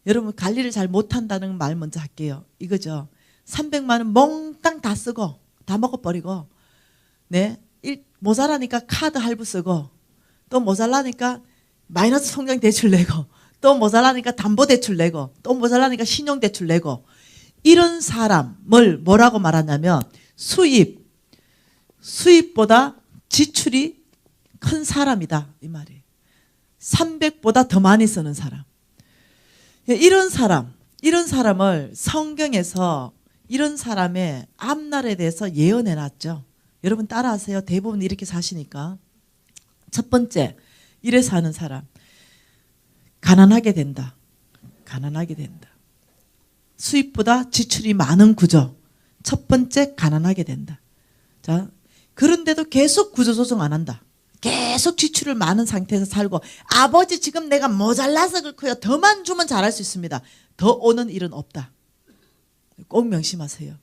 여러분 관리를 잘 못한다는 말 먼저 할게요. 이거죠. 300만 원 몽땅 다 쓰고 다 먹어버리고 네, 모자라니까 카드 할부 쓰고 또 모자라니까 마이너스 통장 대출 내고 또 모자라니까 담보대출 내고 또 모자라니까 신용대출 내고 이런 사람을 뭐라고 말하냐면 수입보다 지출이 큰 사람이다 이 말이에요. 300보다 더 많이 쓰는 사람. 이런 사람을 성경에서 이런 사람의 앞날에 대해서 예언해 놨죠. 여러분 따라하세요. 대부분 이렇게 사시니까. 첫 번째, 이래 사는 사람. 가난하게 된다. 수입보다 지출이 많은 구조. 첫 번째, 가난하게 된다. 자, 그런데도 계속 구조 조정 안 한다. 계속 지출을 많은 상태에서 살고 아버지 지금 내가 모자라서 그렇고요. 더만 주면 잘할 수 있습니다. 더 오는 일은 없다. 꼭 명심하세요.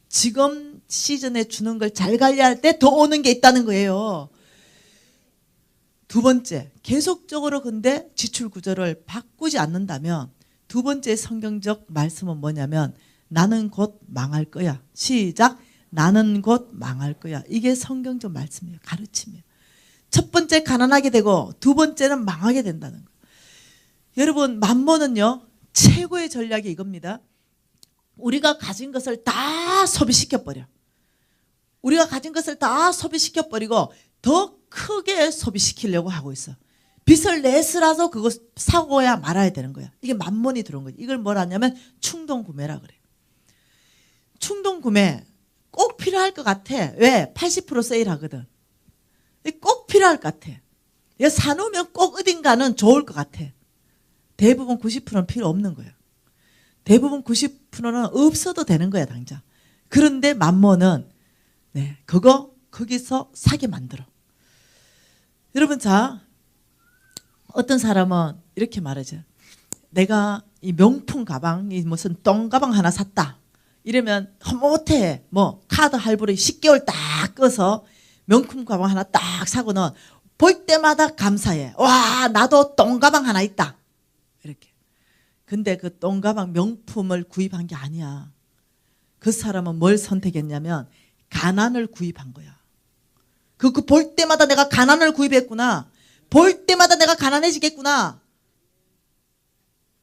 지금 시즌에 주는 걸 잘 관리할 때 더 오는 게 있다는 거예요. 두 번째, 계속적으로 근데 지출 구조를 바꾸지 않는다면 두 번째 성경적 말씀은 뭐냐면 나는 곧 망할 거야. 시작. 나는 곧 망할 거야. 이게 성경적 말씀이에요. 가르침이에요. 첫 번째 가난하게 되고 두 번째는 망하게 된다는 거예요. 여러분 만몬은요. 최고의 전략이 이겁니다. 우리가 가진 것을 다 소비시켜버려. 우리가 가진 것을 다 소비시켜버리고 더 크게 소비시키려고 하고 있어. 빚을 내서라도 그거 사고야 말아야 되는 거야. 이게 만몬이 들어온 거지. 이걸 뭐라 하냐면 충동구매라 그래요. 충동구매 꼭 필요할 것 같아. 왜? 80% 세일하거든. 꼭 필요할 것 같아. 이거 사놓으면 꼭 어딘가는 좋을 것 같아. 대부분 90%는 필요 없는 거야. 대부분 90%는 없어도 되는 거야 당장. 그런데 만몬은 네, 그거 거기서 사게 만들어. 여러분 자 어떤 사람은 이렇게 말하죠. 내가 이 명품 가방, 이 무슨 똥 가방 하나 샀다. 이러면 못해. 뭐 카드 할부로 10개월 딱 꺼서 명품 가방 하나 딱 사고는 볼 때마다 감사해. 와, 나도 똥 가방 하나 있다. 이렇게. 근데 그 똥 가방 명품을 구입한 게 아니야. 그 사람은 뭘 선택했냐면 가난을 구입한 거야. 그 볼 때마다 내가 가난을 구입했구나. 볼 때마다 내가 가난해지겠구나.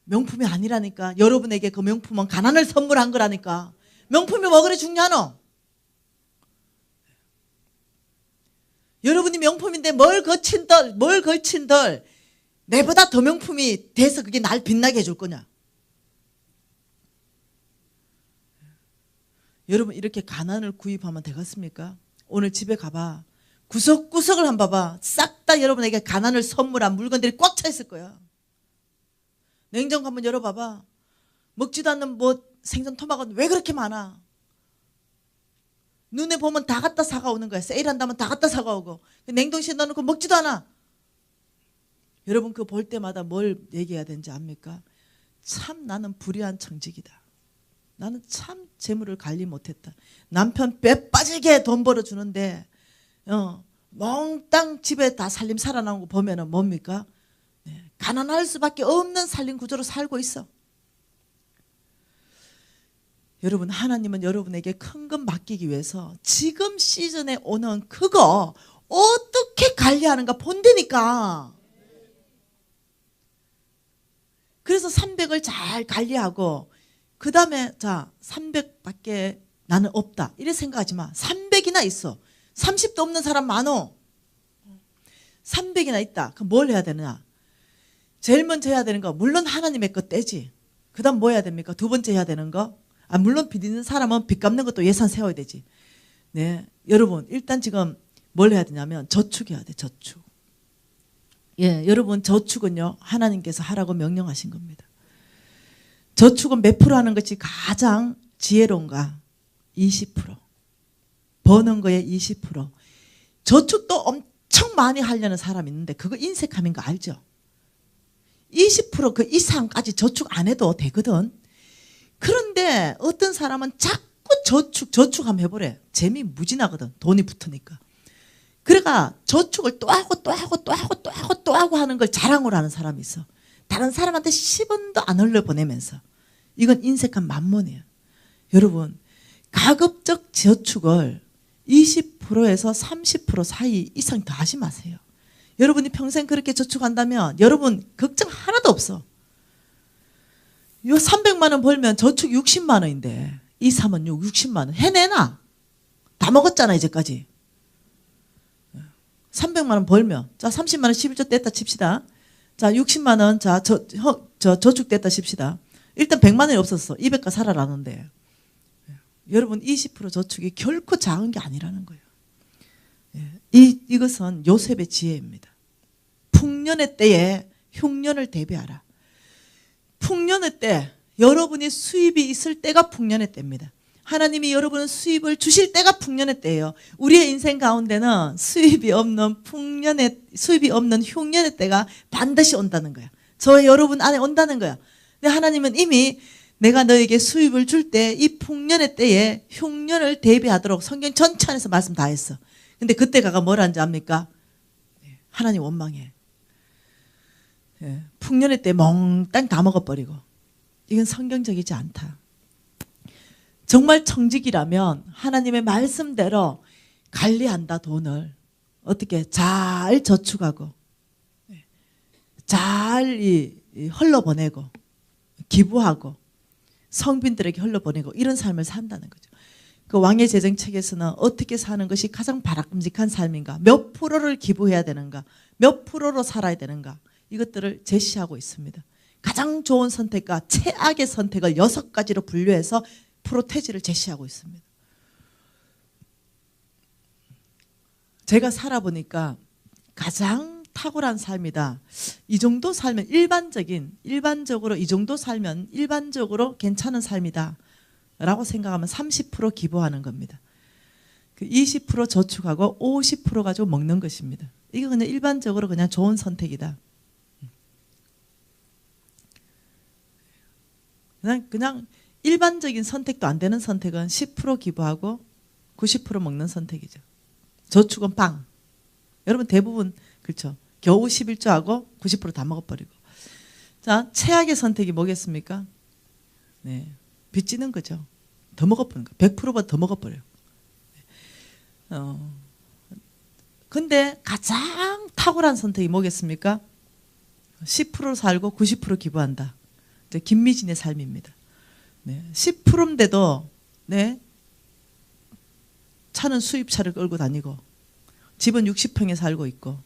명품이 아니라니까. 여러분에게 그 명품은 가난을 선물한 거라니까. 명품이 뭐 그리 중요하노? 여러분이 명품인데 뭘 걸친들 내보다 더 명품이 돼서 그게 날 빛나게 해줄 거냐? 여러분 이렇게 가난을 구입하면 되겠습니까? 오늘 집에 가봐. 구석구석을 한번 봐봐. 싹 다 여러분에게 가난을 선물한 물건들이 꽉 차 있을 거야. 냉장고 한번 열어봐봐. 먹지도 않는 뭐 생선 토막은 왜 그렇게 많아? 눈에 보면 다 갖다 사가오는 거야. 세일한다면 다 갖다 사가오고. 냉동실에 넣어놓고 먹지도 않아. 여러분 그거 볼 때마다 뭘 얘기해야 되는지 압니까? 참 나는 불의한 청직이다. 나는 참 재물을 관리 못했다. 남편 뼈 빠지게 돈 벌어주는데 몽땅 집에 다 살림 살아나온 거 보면은 뭡니까? 네, 가난할 수밖에 없는 살림 구조로 살고 있어. 여러분 하나님은 여러분에게 큰 것 맡기기 위해서 지금 시즌에 오는 그거 어떻게 관리하는가 본다니까. 그래서 300을 잘 관리하고 그 다음에 자 300밖에 나는 없다 이래 생각하지 마. 300이나 있어. 30도 없는 사람 많어. 300이나 있다. 그럼 뭘 해야 되느냐? 제일 먼저 해야 되는 거 물론 하나님의 것 떼지. 그 다음 뭐 해야 됩니까? 두 번째 해야 되는 거 물론 빚 있는 사람은 빚 갚는 것도 예산 세워야 되지. 네, 여러분 일단 지금 뭘 해야 되냐면 저축해야 돼. 저축. 예, 여러분 저축은요 하나님께서 하라고 명령하신 겁니다. 저축은 몇 프로 하는 것이 가장 지혜로운가? 20%. 버는 거에 20%. 저축도 엄청 많이 하려는 사람이 있는데 그거 인색함인 거 알죠? 20% 그 이상까지 저축 안 해도 되거든. 그런데 어떤 사람은 자꾸 저축 한번 해보래. 재미 무진하거든. 돈이 붙으니까. 그러니까 저축을 또 하고 하는 걸 자랑으로 하는 사람이 있어. 다른 사람한테 10원도 안 흘려보내면서. 이건 인색한 만몬이에요. 여러분 가급적 저축을 20%에서 30% 사이 이상 더 하지 마세요. 여러분이 평생 그렇게 저축한다면 여러분 걱정 하나도 없어. 요 300만 원 벌면 저축 60만 원인데 2, 3은 60만 원 해내나? 다 먹었잖아 이제까지. 300만 원 벌면 자 30만 원 11조 뗐다 칩시다. 자 60만 원 자 저축 뗐다 칩시다. 일단 100만 원이 없었어. 200가 살아나는데 여러분 20% 저축이 결코 작은 게 아니라는 거예요. 이것은 요셉의 지혜입니다. 풍년의 때에 흉년을 대비하라. 풍년의 때 여러분이 수입이 있을 때가 풍년의 때입니다. 하나님이 여러분은 수입을 주실 때가 풍년의 때예요. 우리의 인생 가운데는 수입이 없는 흉년의 때가 반드시 온다는 거야. 저 여러분 안에 온다는 거야. 근데 하나님은 이미 내가 너에게 수입을 줄 때 이 풍년의 때에 흉년을 대비하도록 성경 전체 안에서 말씀 다 했어. 근데 그때 가가 뭘 하는지 압니까? 하나님 원망해. 풍년의 때 몽땅 다 먹어버리고. 이건 성경적이지 않다. 정말 청직이라면 하나님의 말씀대로 관리한다. 돈을 어떻게 잘 저축하고 잘 흘러보내고 기부하고 성빈들에게 흘러보내고 이런 삶을 산다는 거죠. 그 왕의 재정책에서는 어떻게 사는 것이 가장 바람직한 삶인가, 몇 프로를 기부해야 되는가, 몇 프로로 살아야 되는가, 이것들을 제시하고 있습니다. 가장 좋은 선택과 최악의 선택을 6가지로 분류해서 프로테지를 제시하고 있습니다. 제가 살아보니까 가장 탁월한 삶이다. 이 정도 살면 일반적으로 이 정도 살면 일반적으로 괜찮은 삶이다 라고 생각하면 30% 기부하는 겁니다. 그 20% 저축하고 50% 가지고 먹는 것입니다. 이거 그냥 일반적으로 그냥 좋은 선택이다. 그냥 일반적인 선택도 안 되는 선택은 10% 기부하고 90% 먹는 선택이죠. 저축은 빵. 여러분 대부분 그렇죠. 겨우 11조하고 90% 다 먹어버리고. 자, 최악의 선택이 뭐겠습니까? 네, 빚지는 거죠. 더 먹어버리는 거. 100%보다 더 먹어버려요. 근데 가장 탁월한 선택이 뭐겠습니까? 10% 살고 90% 기부한다. 김미진의 삶입니다. 네, 10%인데도 네, 차는 수입차를 끌고 다니고 집은 60평에 살고 있고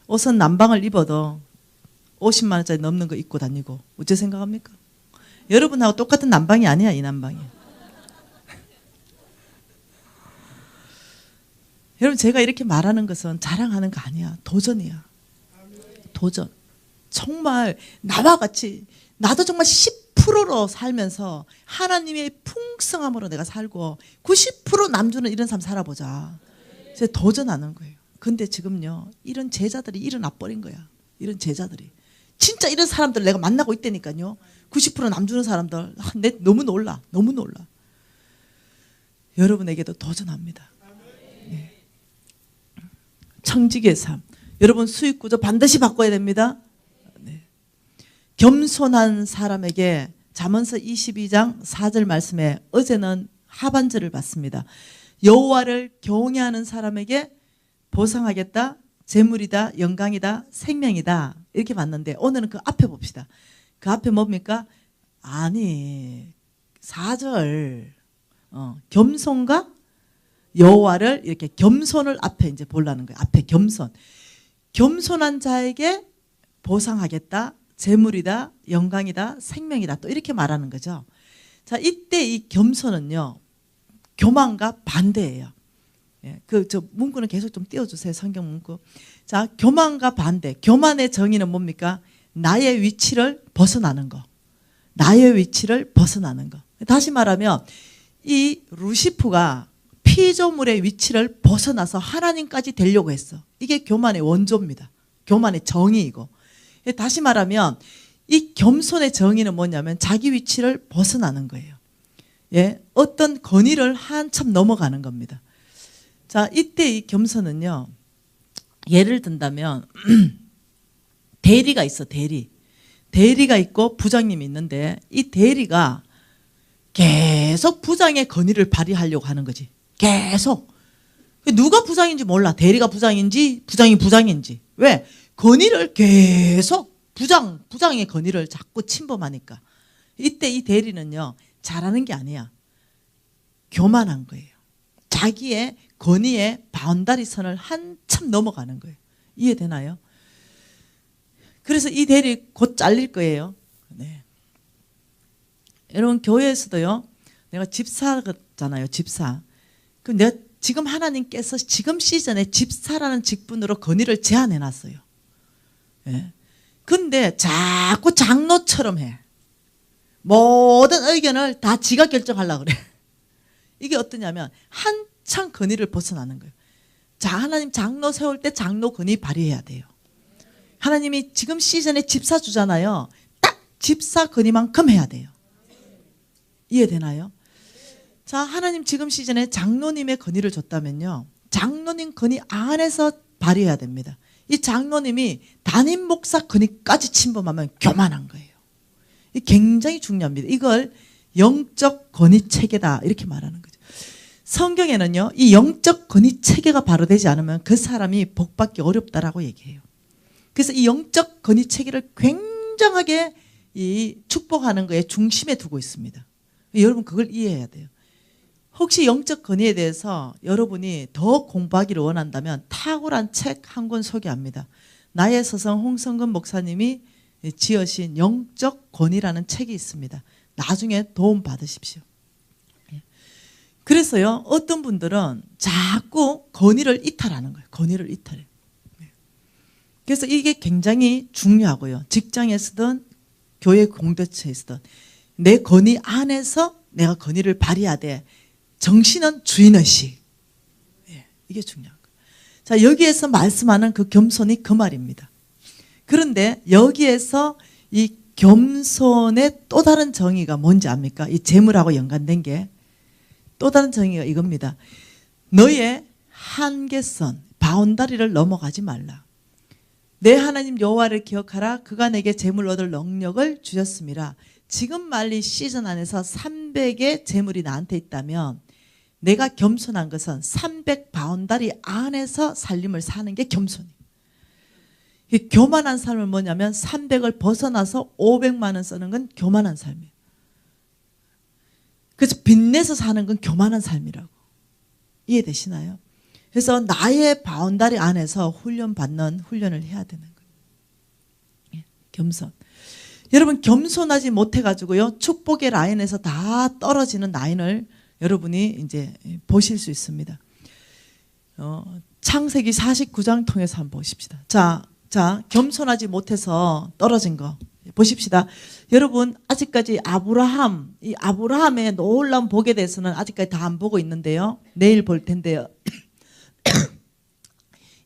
옷은 남방을 입어도 50만 원짜리 넘는 거 입고 다니고 어째 생각합니까? 여러분하고 똑같은 남방이 아니야. 이 남방이. 여러분 제가 이렇게 말하는 것은 자랑하는 거 아니야. 도전이야. 도전. 정말 나와 같이 나도 정말 10%로 살면서 하나님의 풍성함으로 내가 살고 90% 남주는 이런 삶 살아보자. 제가 도전하는 거예요. 근데 지금요 이런 제자들이 일어나 버린 거야. 이런 제자들이 진짜 이런 사람들 내가 만나고 있다니까요. 90% 남주는 사람들 내 너무 놀라. 너무 놀라. 여러분에게도 도전합니다. 네. 청지기의 삶. 여러분 수익구조 반드시 바꿔야 됩니다. 네. 겸손한 사람에게 잠언서 22장 4절 말씀에 어제는 하반절을 봤습니다. 여호와를 경외하는 사람에게 보상하겠다. 재물이다. 영광이다. 생명이다. 이렇게 봤는데 오늘은 그 앞에 봅시다. 그 앞에 뭡니까? 아니 4절 겸손과 여호와를 이렇게 겸손을 앞에 이제 보려는 거예요. 앞에 겸손. 겸손한 자에게 보상하겠다. 재물이다. 영광이다. 생명이다. 또 이렇게 말하는 거죠. 자, 이때 이 겸손은요. 교만과 반대예요. 예, 저 문구는 계속 좀 띄워주세요. 성경 문구. 자, 교만과 반대. 교만의 정의는 뭡니까? 나의 위치를 벗어나는 거. 나의 위치를 벗어나는 거. 다시 말하면 이 루시프가 피조물의 위치를 벗어나서 하나님까지 되려고 했어. 이게 교만의 원조입니다. 교만의 정의이고. 다시 말하면 이 겸손의 정의는 뭐냐면 자기 위치를 벗어나는 거예요. 예, 어떤 권위를 한참 넘어가는 겁니다. 자, 이때 이 겸손은요. 예를 든다면 대리가 있어. 대리가 있고 부장님이 있는데 이 대리가 계속 부장의 권위를 발휘하려고 하는 거지. 계속. 누가 부장인지 몰라. 대리가 부장인지 부장이 부장인지. 왜? 권위를 계속 부장의 권위를 자꾸 침범하니까. 이때 이 대리는요. 잘하는 게 아니야. 교만한 거예요. 자기의 권위의 바운다리 선을 한참 넘어가는 거예요. 이해되나요? 그래서 이 대리 곧 잘릴 거예요. 네. 여러분 교회에서도요. 내가 집사잖아요. 집사. 그럼 내가 지금 하나님께서 지금 시즌에 집사라는 직분으로 권위를 제한해 놨어요. 예. 근데 자꾸 장로처럼 해. 모든 의견을 다 지가 결정하려고 그래. 이게 어떠냐면 한참 권위를 벗어나는 거예요. 자, 하나님 장로 세울 때 장로 권위 발휘해야 돼요. 하나님이 지금 시즌에 집사 주잖아요. 딱 집사 권위만큼 해야 돼요. 이해되나요? 자, 하나님 지금 시즌에 장로님의 권위를 줬다면요. 장로님 권위 안에서 발휘해야 됩니다. 이 장로님이 담임 목사 권위까지 침범하면 교만한 거예요. 이 굉장히 중요합니다. 이걸 영적 권위 체계다 이렇게 말하는 거죠. 성경에는요. 이 영적 권위 체계가 바로 되지 않으면 그 사람이 복받기 어렵다라고 얘기해요. 그래서 이 영적 권위 체계를 굉장하게 이 축복하는 거에 중심에 두고 있습니다. 여러분 그걸 이해해야 돼요. 혹시 영적 권위에 대해서 여러분이 더 공부하기를 원한다면 탁월한 책 한 권 소개합니다. 나의 서성 홍성근 목사님이 지으신 영적 권위라는 책이 있습니다. 나중에 도움 받으십시오. 그래서요. 어떤 분들은 자꾸 권위를 이탈하는 거예요. 권위를 이탈해. 그래서 이게 굉장히 중요하고요. 직장에서든 교회 공동체에서든 내 권위 안에서 내가 권위를 발휘해야 돼. 정신은 주인의식. 이게 중요한 거예요. 자, 여기에서 말씀하는 그 겸손이 그 말입니다. 그런데 여기에서 이 겸손의 또 다른 정의가 뭔지 압니까? 이 재물하고 연관된 게 또 다른 정의가 이겁니다. 너의 한계선, 바운다리를 넘어가지 말라. 내 하나님 여호와를 기억하라. 그가 내게 재물 얻을 능력을 주셨습니다. 지금 말리 시즌 안에서 300의 재물이 나한테 있다면 내가 겸손한 것은 300 바운다리 안에서 살림을 사는 게 겸손이에요. 교만한 삶은 뭐냐면 300을 벗어나서 500만 원 쓰는 건 교만한 삶이에요. 그래서 빚내서 사는 건 교만한 삶이라고. 이해되시나요? 그래서 나의 바운다리 안에서 훈련받는 훈련을 해야 되는 거예요. 겸손. 여러분 겸손하지 못해가지고요 축복의 라인에서 다 떨어지는 라인을 여러분이 이제 보실 수 있습니다. 창세기 49장 통해서 한번 보십시다. 자, 겸손하지 못해서 떨어진 거 보십시다. 여러분 아직까지 이 아브라함의 놀라운 복에 대해서는 아직까지 다 안 보고 있는데요. 내일 볼 텐데요.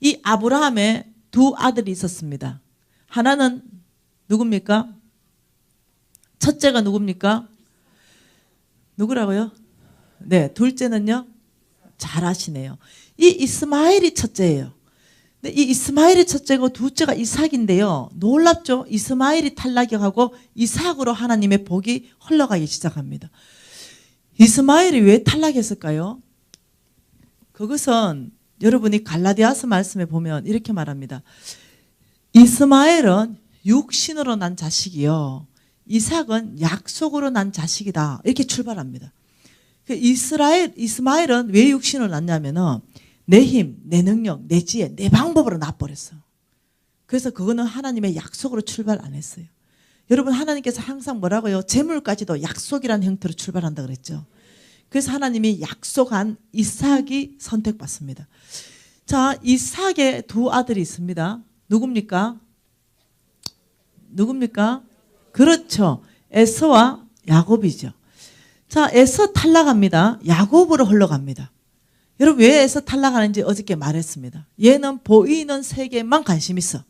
이 아브라함의 두 아들이 있었습니다. 하나는 누굽니까? 첫째가 누굽니까? 누구라고요? 네, 둘째는요? 잘 아시네요. 이 이스마엘이 첫째예요. 근데 이 이스마엘이 첫째고 둘째가 이삭인데요. 놀랍죠? 이스마엘이 탈락하고 이삭으로 하나님의 복이 흘러가기 시작합니다. 이스마엘이 왜 탈락했을까요? 그것은 여러분이 갈라디아서 말씀에 보면 이렇게 말합니다. 이스마엘은 육신으로 난 자식이요. 이삭은 약속으로 난 자식이다. 이렇게 출발합니다. 이스마엘은 왜 육신으로 났냐면은 내 힘, 내 능력, 내 지혜, 내 방법으로 나버렸어. 그래서 그거는 하나님의 약속으로 출발 안 했어요. 여러분 하나님께서 항상 뭐라고요? 재물까지도 약속이라는 형태로 출발한다 그랬죠. 그래서 하나님이 약속한 이삭이 선택받습니다. 자, 이삭의 두 아들이 있습니다. 누굽니까? 그렇죠. 에서와 야곱이죠. 자, 에서 탈락합니다. 야곱으로 흘러갑니다. 여러분 왜 에서 탈락하는지 어저께 말했습니다. 얘는 보이는 세계만 관심 있어.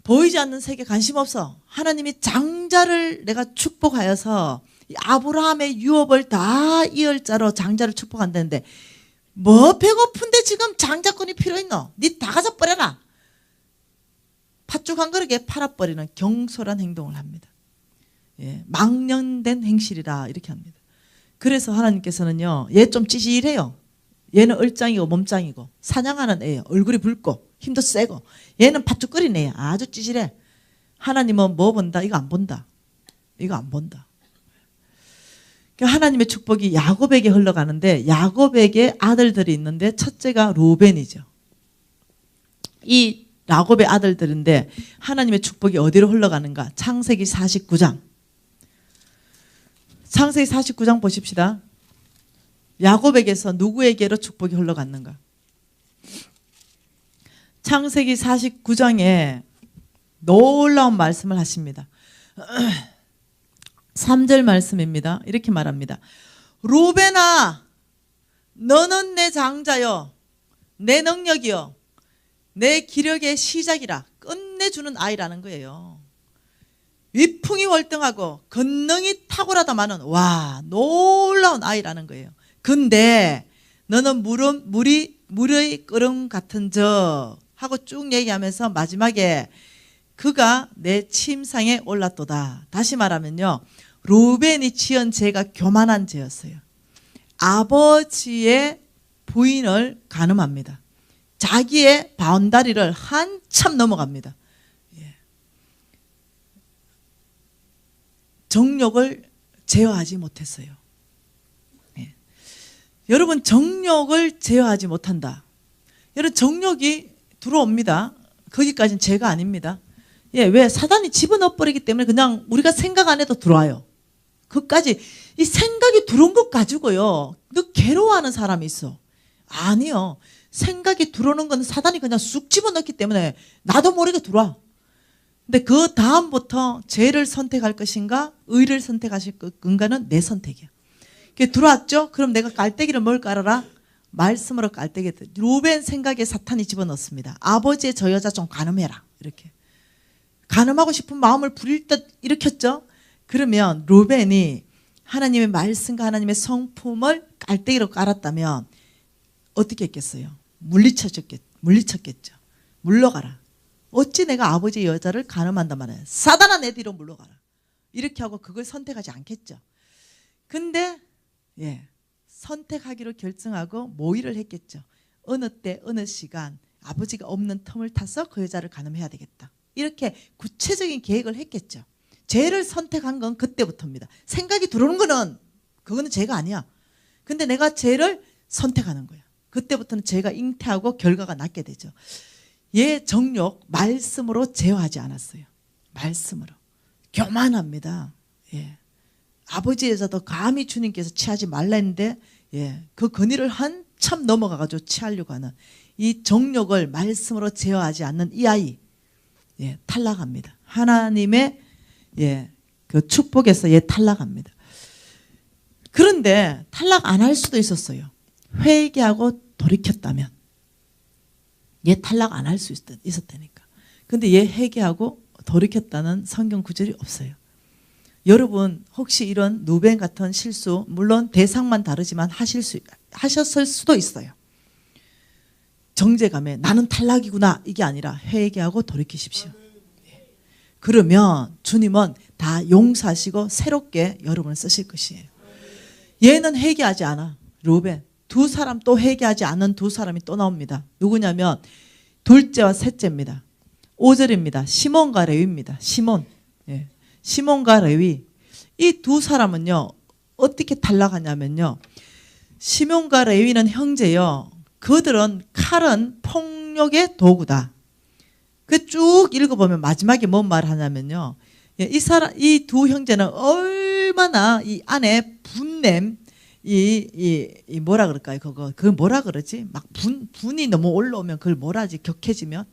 보이지 않는 세계 관심 없어. 하나님이 장자를 내가 축복하여서 아브라함의 유업을 다 이을 자로 장자를 축복한다는데 뭐 배고픈데 지금 장자권이 필요 있노? 니 다 가져버려라. 팥죽 한 그릇에 팔아버리는 경솔한 행동을 합니다. 예, 망령된 행실이라 이렇게 합니다. 그래서 하나님께서는요, 얘 좀 찌질해요. 얘는 얼짱이고 몸짱이고 사냥하는 애예요. 얼굴이 붉고 힘도 세고 얘는 팥죽 끓이는 애야. 아주 찌질해. 하나님은 뭐 본다? 이거 안 본다. 이거 안 본다. 하나님의 축복이 야곱에게 흘러가는데 야곱에게 아들들이 있는데 첫째가 루벤이죠. 이 야곱의 아들들인데 하나님의 축복이 어디로 흘러가는가? 창세기 49장. 창세기 49장 보십시다. 야곱에게서 누구에게로 축복이 흘러갔는가? 창세기 49장에 놀라운 말씀을 하십니다. 3절 말씀입니다. 이렇게 말합니다. 루벤아, 너는 내 장자요, 내 능력이요, 내 기력의 시작이라. 끝내주는 아이라는 거예요. 위풍이 월등하고 권능이 탁월하다마는 와, 놀라운 아이라는 거예요. 근데 너는 물의 끓음 같은 저 하고 쭉 얘기하면서 마지막에 그가 내 침상에 올랐도다. 다시 말하면요, 루벤이 지은 죄가 교만한 죄였어요. 아버지의 부인을 간음합니다. 자기의 바운다리를 한참 넘어갑니다. 예. 정욕을 제어하지 못했어요. 예. 여러분 정욕을 제어하지 못한다. 여러분 정욕이 들어옵니다. 거기까지는 죄가 아닙니다. 예, 왜? 사단이 집어넣어버리기 때문에 그냥 우리가 생각 안 해도 들어와요. 그까지 이 생각이 들어온 것 가지고요, 너 괴로워하는 사람이 있어. 아니요. 생각이 들어오는 건 사단이 그냥 쑥 집어넣기 때문에 나도 모르게 들어와. 근데 그 다음부터 죄를 선택할 것인가 의를 선택하실 건가는 내 선택이야. 그게 들어왔죠? 그럼 내가 깔때기를 뭘 깔아라? 말씀으로 깔때기. 루벤 생각에 사탄이 집어넣습니다. 아버지의 저 여자 좀 간음해라. 이렇게. 간음하고 싶은 마음을 부릴 듯 일으켰죠. 그러면 루벤이 하나님의 말씀과 하나님의 성품을 깔때기로 깔았다면 어떻게 했겠어요? 물리쳤겠죠. 물러가라. 어찌 내가 아버지의 여자를 간음한단 말이야. 사단아 내 뒤로 물러가라. 이렇게 하고 그걸 선택하지 않겠죠. 근데 선택하기로 결정하고 모의를 했겠죠. 어느 때 어느 시간 아버지가 없는 틈을 타서 그 여자를 간음해야 되겠다. 이렇게 구체적인 계획을 했겠죠. 죄를 선택한 건 그때부터입니다. 생각이 들어오는 거는 그거는 죄가 아니야. 근데 내가 죄를 선택하는 거야. 그때부터는 죄가 잉태하고 결과가 낫게 되죠. 얘 정욕 말씀으로 제어하지 않았어요. 말씀으로. 교만합니다. 아버지 여자도 감히 주님께서 취하지 말라 했는데 그 권위를 한참 넘어가가지고 취하려고 하는 이 정욕을 말씀으로 제어하지 않는 이 아이 탈락합니다. 하나님의 그 축복에서 얘 탈락합니다. 그런데 탈락 안 할 수도 있었어요. 회개하고 돌이켰다면 얘 탈락 안 할 수 있었다니까. 근데 얘 회개하고 돌이켰다는 성경 구절이 없어요. 여러분 혹시 이런 누벤 같은 실수 물론 대상만 다르지만 하셨을 수도 있어요. 정죄감에 나는 탈락이구나 이게 아니라 회개하고 돌이키십시오. 그러면 주님은 다 용서하시고 새롭게 여러분을 쓰실 것이에요. 얘는 회개하지 않아. 루벤. 두 사람 또 회개하지 않은 두 사람이 또 나옵니다. 누구냐면 둘째와 셋째입니다. 5절입니다. 시몬과 레위입니다. 시몬. 시몬과 레위. 이 두 사람은요. 어떻게 탈락하냐면요. 시몬과 레위는 형제요. 그들은 칼은 폭력의 도구다. 그 쭉 읽어보면 마지막에 뭔 말을 하냐면요. 이 두 형제는 얼마나 이 안에 분냄, 이 뭐라 그럴까요? 그거 뭐라 그러지? 막 분이 너무 올라오면 그걸 뭐라 하지? 격해지면?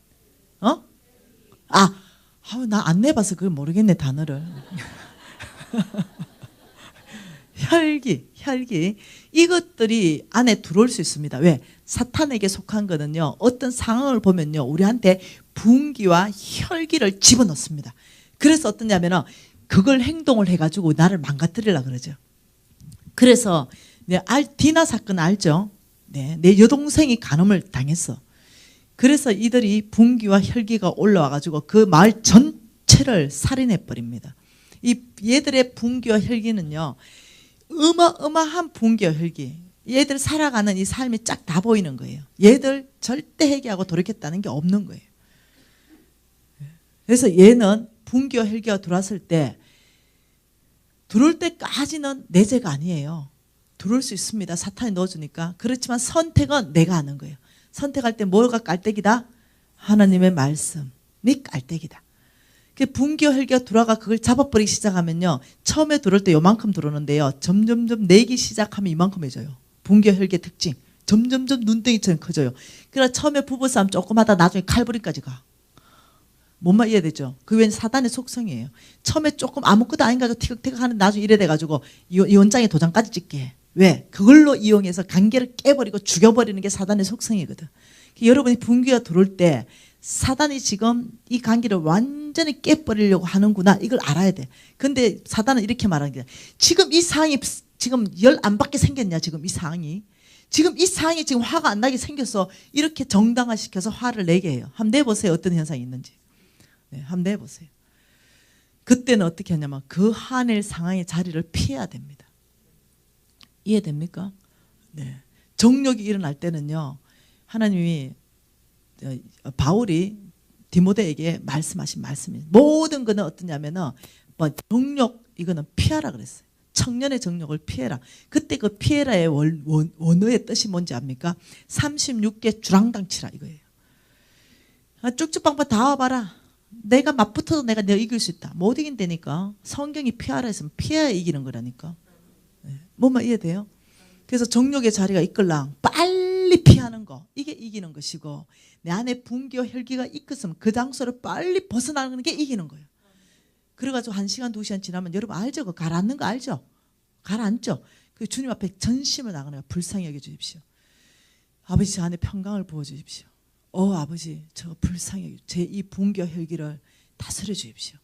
나 안 내봐서 그걸 모르겠네, 단어를. 혈기. 이것들이 안에 들어올 수 있습니다. 왜? 사탄에게 속한 거는요. 어떤 상황을 보면요. 우리한테 분기와 혈기를 집어넣습니다. 그래서 어떠냐면은 그걸 행동을 해가지고 나를 망가뜨리려고 그러죠. 그래서 디나 사건 알죠? 내 여동생이 간음을 당했어. 그래서 이들이 분기와 혈기가 올라와가지고 그 마을 전체를 살인해버립니다. 얘들의 분기와 혈기는요. 어마어마한 분기와 혈기. 얘들 살아가는 이 삶이 쫙 다 보이는 거예요. 얘들 절대 회개하고 돌이켰다는 게 없는 거예요. 그래서 얘는 분기와 혈기가 들어왔을 때 들어올 때까지는 내 죄가 아니에요. 들어올 수 있습니다. 사탄이 넣어주니까. 그렇지만 선택은 내가 하는 거예요. 선택할 때 뭐가 깔때기다? 하나님의 말씀이 깔때기다. 분기와 혈기가 들어가 그걸 잡아버리기 시작하면요. 처음에 들어올 때 요만큼 들어오는데요. 점점점 내기 시작하면 이만큼해져요. 분기와 혈기의 특징. 점점점 눈덩이처럼 커져요. 그러나 처음에 부부싸움 조금 하다 나중에 칼부림까지 가. 뭔 말 이해되죠? 그 외엔 사단의 속성이에요. 처음에 조금 아무것도 아닌 가지고 티격태격 하는 나중에 이래 돼가지고 이 원장에 도장까지 찍게 해. 왜? 그걸로 이용해서 관계를 깨버리고 죽여버리는 게 사단의 속성이거든. 여러분이 분기가 들어올 때 사단이 지금 이 관계를 완전히 깨버리려고 하는구나. 이걸 알아야 돼. 근데 사단은 이렇게 말하는 게 지금 이 상황이 지금 열 안 받게 생겼냐. 지금 이 상황이. 지금 이 상황이 지금 화가 안 나게 생겼어. 이렇게 정당화시켜서 화를 내게 해요. 한번 내보세요. 어떤 현상이 있는지. 한번 내보세요. 그때는 어떻게 하냐면 그 화낼 상황의 자리를 피해야 됩니다. 이해됩니까? 정욕이 일어날 때는요. 하나님이 바울이 디모데에게 말씀하신 말씀이에요. 모든 거는 어떠냐면은 정욕 이거는 피하라 그랬어요. 청년의 정욕을 피해라. 그때 그 피해라의 원어의 뜻이 뭔지 압니까? 36개 주랑당 치라 이거예요. 쭉쭉빵빵 다 와봐라. 내가 맞붙어도 내가 이길 수 있다. 못 이긴다니까. 성경이 피하라 했으면 피해야 이기는 거라니까. 뭔말 이해돼요? 그래서 정욕의 자리가 이끌랑 빨리 피하는 거 이게 이기는 것이고 내 안에 분기와 혈기가 이끌으면 그 장소를 빨리 벗어나는 게 이기는 거예요. 그래가지고 1시간 2시간 지나면 여러분 알죠? 그 가라앉는 거 알죠? 가라앉죠? 그 주님 앞에 전심을 나가는 거예요. 불쌍히 여겨주십시오. 아버지 저 안에 평강을 부어주십시오. 아버지 저 불쌍히 제 이 분기와 혈기를 다스려 주십시오.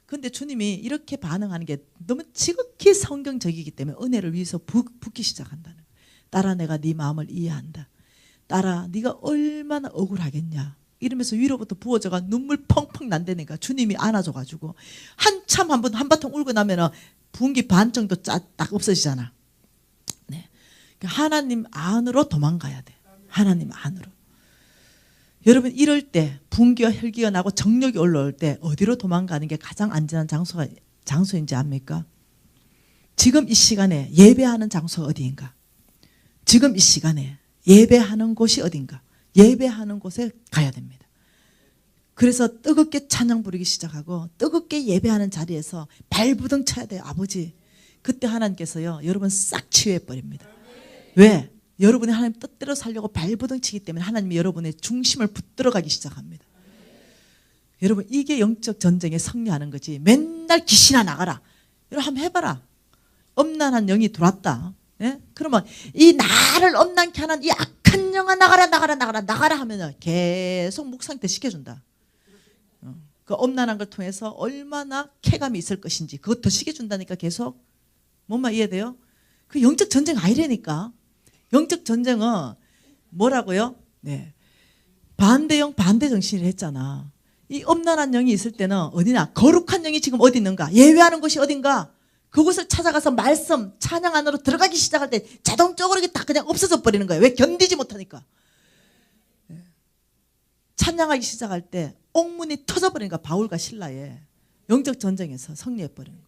그런데 주님이 이렇게 반응하는 게 너무 지극히 성경적이기 때문에 은혜를 위해서 붓기 시작한다는 거예요. 딸아, 내가 네 마음을 이해한다. 딸아, 네가 얼마나 억울하겠냐. 이러면서 위로부터 부어져가 눈물 펑펑 난다니까. 주님이 안아줘가지고 한참 한바탕 울고 나면은 분기 반 정도 딱 없어지잖아. 네. 하나님 안으로 도망가야 돼. 하나님 안으로. 여러분 이럴 때 분기와 혈기가 나고 정력이 올라올 때 어디로 도망가는 게 가장 안전한 장소인지 압니까? 지금 이 시간에 예배하는 장소가 어디인가? 지금 이 시간에 예배하는 곳이 어딘가? 예배하는 곳에 가야 됩니다. 그래서 뜨겁게 찬양 부르기 시작하고 뜨겁게 예배하는 자리에서 발부둥 쳐야 돼요. 아버지. 그때 하나님께서요 여러분 싹 치유해버립니다. 왜? 여러분이 하나님 뜻대로 살려고 발부둥 치기 때문에 하나님이 여러분의 중심을 붙들어가기 시작합니다. 여러분 이게 영적 전쟁에 승리하는 거지. 맨날 귀신아 나가라. 여러분 한번 해봐라. 엄난한 영이 들어왔다. 예? 그러면 이 나를 엄난케 하는 이 악한 영아 나가라 하면 계속 묵상태 시켜준다. 그 엄난한 걸 통해서 얼마나 쾌감이 있을 것인지 그것 더 시켜준다니까. 계속 뭔 말 이해돼요? 그 영적 전쟁 아니라니까. 영적 전쟁은 뭐라고요? 네. 반대영 반대정신을 했잖아. 이 엄난한 영이 있을 때는 어디나 거룩한 영이 지금 어디 있는가? 예외하는 곳이 어딘가? 그곳을 찾아가서 말씀, 찬양 안으로 들어가기 시작할 때 자동적으로 이게 다 그냥 없어져 버리는 거예요. 왜? 견디지 못하니까. 찬양하기 시작할 때 옥문이 터져버리니까 바울과 신라의 영적 전쟁에서 승리해버리는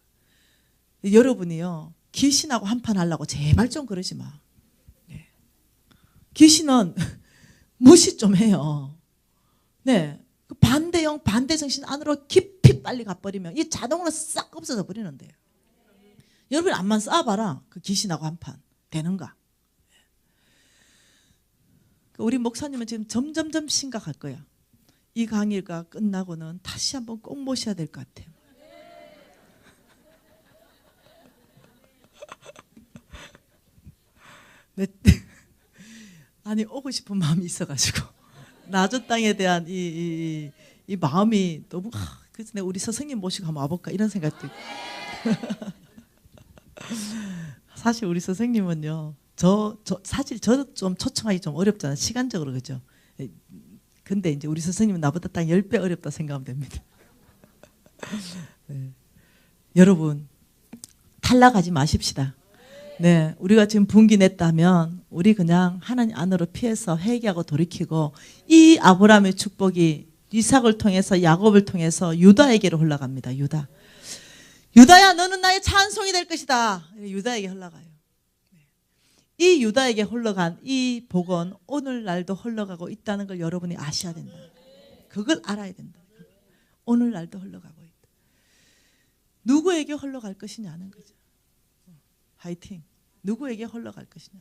거예요. 여러분이요 귀신하고 한판 하려고 제발 좀 그러지 마. 귀신은 무시 좀 해요. 네, 그 반대형 반대정신 안으로 깊이 빨리 가버리면 이 자동으로 싹 없어져 버리는데요. 여러분 안만 쌓아봐라. 그 귀신하고 한판 되는가? 우리 목사님은 지금 점점점 심각할 거야. 이 강의가 끝나고는 다시 한번 꼭 모셔야 될 것 같아요. 네. 아니 오고 싶은 마음이 있어가지고 나주 땅에 대한 이 마음이 너무 그래서 내가 우리 스승님 모시고 한번 와볼까 이런 생각도 있고. 사실 우리 스승님은요 사실 저도 좀 초청하기 좀 어렵잖아요. 시간적으로. 그죠? 근데 이제 우리 스승님은 나보다 딱 10배 어렵다 생각하면 됩니다. 네. 여러분 탈락하지 마십시다. 네, 우리가 지금 분기 냈다면 우리 그냥 하나님 안으로 피해서 회개하고 돌이키고 이 아브라함의 축복이 이삭을 통해서 야곱을 통해서 유다에게로 흘러갑니다. 유다야 너는 나의 찬송이 될 것이다. 유다에게 흘러가요. 이 유다에게 흘러간 이 복은 오늘날도 흘러가고 있다는 걸 여러분이 아셔야 된다. 그걸 알아야 된다. 오늘날도 흘러가고 있다. 누구에게 흘러갈 것이냐는 거죠. 화이팅. 누구에게 흘러갈 것이냐.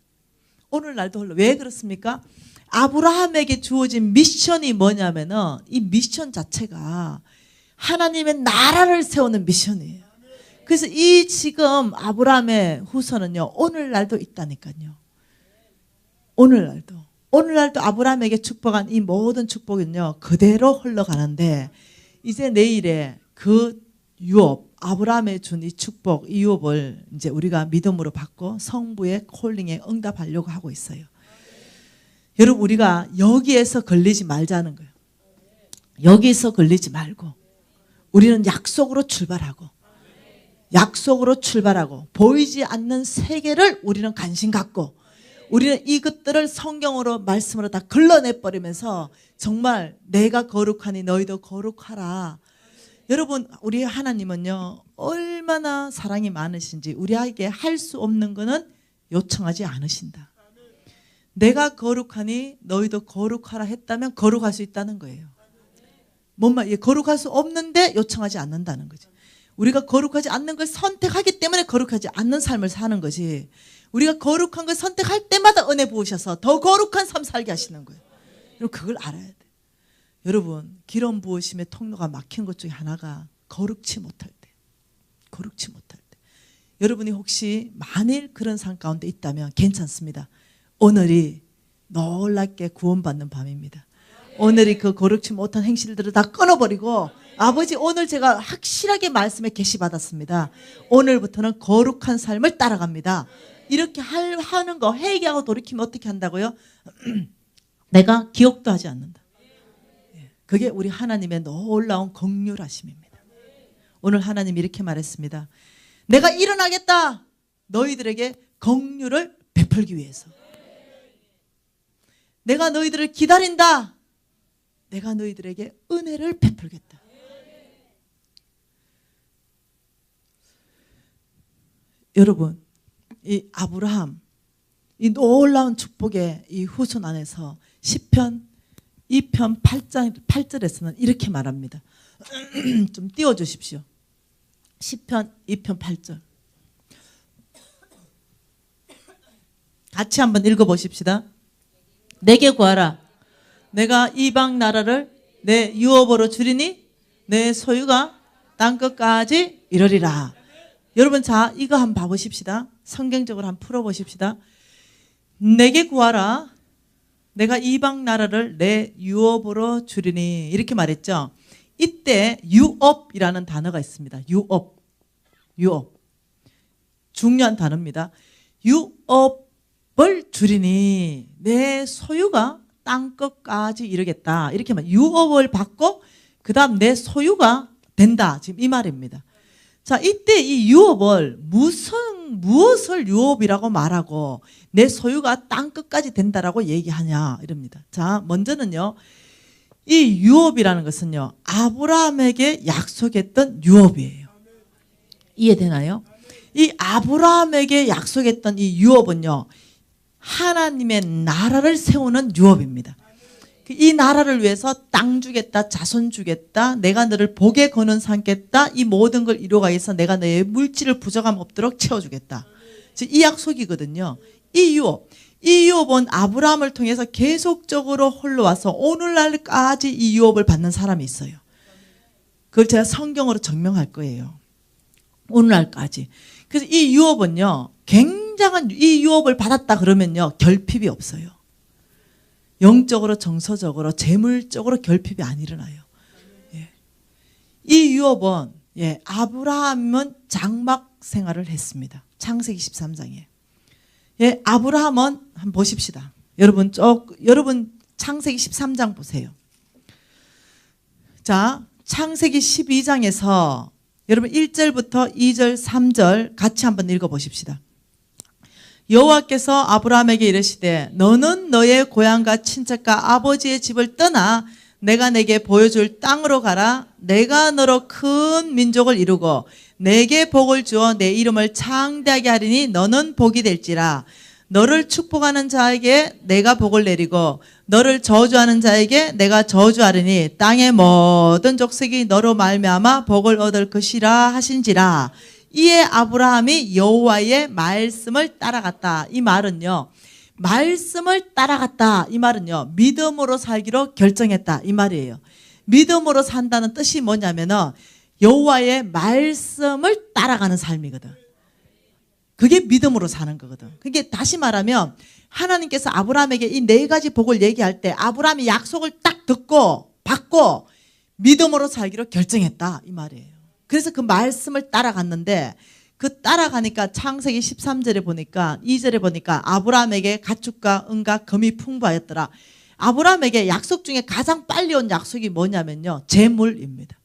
오늘날도 왜 그렇습니까? 아브라함에게 주어진 미션이 뭐냐면은 이 미션 자체가 하나님의 나라를 세우는 미션이에요. 그래서 이 지금 아브라함의 후손은요 오늘날도 있다니까요. 오늘날도 아브라함에게 축복한 이 모든 축복은요 그대로 흘러가는데 이제 내일에 그 유업 아브라함에 준 이 축복 이 유업을 이제 우리가 믿음으로 받고 성부의 콜링에 응답하려고 하고 있어요. 여러분 우리가 여기에서 걸리지 말자는 거예요. 여기에서 걸리지 말고 우리는 약속으로 출발하고 보이지 않는 세계를 우리는 관심 갖고 우리는 이것들을 성경으로 말씀으로 다 걸러내버리면서 정말 내가 거룩하니 너희도 거룩하라. 여러분 우리 하나님은요 얼마나 사랑이 많으신지 우리에게 할 수 없는 거는 요청하지 않으신다. 내가 거룩하니 너희도 거룩하라 했다면 거룩할 수 있다는 거예요. 뭔 말? 거룩할 수 없는데 요청하지 않는다는 거지. 우리가 거룩하지 않는 걸 선택하기 때문에 거룩하지 않는 삶을 사는 거지. 우리가 거룩한 걸 선택할 때마다 은혜 부으셔서 더 거룩한 삶 살게 하시는 거예요. 여러분 그걸 알아야 돼. 여러분 기름 부으심의 통로가 막힌 것 중에 하나가 거룩치 못할 때. 여러분이 혹시 만일 그런 삶 가운데 있다면 괜찮습니다. 오늘이 놀랍게 구원받는 밤입니다. 오늘이 그 거룩치 못한 행실들을 다 끊어버리고 아버지 오늘 제가 확실하게 말씀에 계시받았습니다. 오늘부터는 거룩한 삶을 따라갑니다. 이렇게 하는 거 회개하고 돌이키면 어떻게 한다고요? 내가 기억도 하지 않는다. 그게 우리 하나님의 놀라운 긍휼하심입니다. 오늘 하나님 이렇게 말했습니다. 내가 일어나겠다. 너희들에게 긍휼을 베풀기 위해서. 내가 너희들을 기다린다. 내가 너희들에게 은혜를 베풀겠다. 여러분, 이 아브라함, 이 놀라운 축복의 이 후손 안에서 시편 2편 8절에서는 이렇게 말합니다. 좀 띄워주십시오. 시편 2편 8절. 같이 한번 읽어보십시다. 내게 구하라. 내가 이방 나라를 내 유업으로 주리니 내 소유가 땅끝까지 이르리라. 여러분, 자, 이거 한번 봐보십시다. 성경적으로 한번 풀어보십시다. 내게 구하라. 내가 이방 나라를 내 유업으로 주리니. 이렇게 말했죠. 이때 유업이라는 단어가 있습니다. 유업. 중요한 단어입니다. 유업을 주리니 내 소유가 땅끝까지 이르겠다. 이렇게 말. 유업을 받고 그 다음 내 소유가 된다. 지금 이 말입니다. 자, 이때 이 유업을 무엇을 유업이라고 말하고 내 소유가 땅끝까지 된다라고 얘기하냐 이럽니다. 자, 먼저는요. 이 유업이라는 것은요. 아브라함에게 약속했던 유업이에요. 이해되나요? 이 아브라함에게 약속했던 이 유업은요. 하나님의 나라를 세우는 유업입니다. 이 나라를 위해서 땅 주겠다, 자손 주겠다, 내가 너를 복에 거는 삼겠다, 이 모든 걸 이루어가기 위해서 내가 너의 물질을 부족함 없도록 채워주겠다. 이 약속이거든요. 이 유업은 아브라함을 통해서 계속적으로 흘러와서 오늘날까지 이 유업을 받는 사람이 있어요. 그걸 제가 성경으로 증명할 거예요. 오늘날까지. 그래서 이 유업은요, 굉장한 이 유업을 받았다 그러면요, 결핍이 없어요. 영적으로, 정서적으로, 재물적으로 결핍이 안 일어나요. 예. 이 유업은, 예, 아브라함은 장막 생활을 했습니다. 창세기 13장에. 예, 아브라함은 한번 보십시다. 여러분 창세기 13장 보세요. 자, 창세기 12장에서 여러분 1절부터 2절, 3절 같이 한번 읽어 보십시다. 여호와께서 아브라함에게 이르시되 너는 너의 고향과 친척과 아버지의 집을 떠나 내가 내게 보여줄 땅으로 가라. 내가 너로 큰 민족을 이루고 내게 복을 주어 내 이름을 창대하게 하리니 너는 복이 될지라. 너를 축복하는 자에게 내가 복을 내리고 너를 저주하는 자에게 내가 저주하리니 땅의 모든 족속이 너로 말미암아 복을 얻을 것이라 하신지라. 이에 아브라함이 여호와의 말씀을 따라갔다. 이 말은요, 말씀을 따라갔다. 이 말은요, 믿음으로 살기로 결정했다. 이 말이에요. 믿음으로 산다는 뜻이 뭐냐면은 여호와의 말씀을 따라가는 삶이거든. 그게 믿음으로 사는 거거든. 그게 다시 말하면 하나님께서 아브라함에게 이 네 가지 복을 얘기할 때 아브라함이 약속을 딱 듣고 받고 믿음으로 살기로 결정했다. 이 말이에요. 그래서 그 말씀을 따라갔는데 그 따라가니까 창세기 13절에 보니까 2절에 보니까 아브라함에게 가축과 은과 금이 풍부하였더라. 아브라함에게 약속 중에 가장 빨리 온 약속이 뭐냐면요, 재물입니다.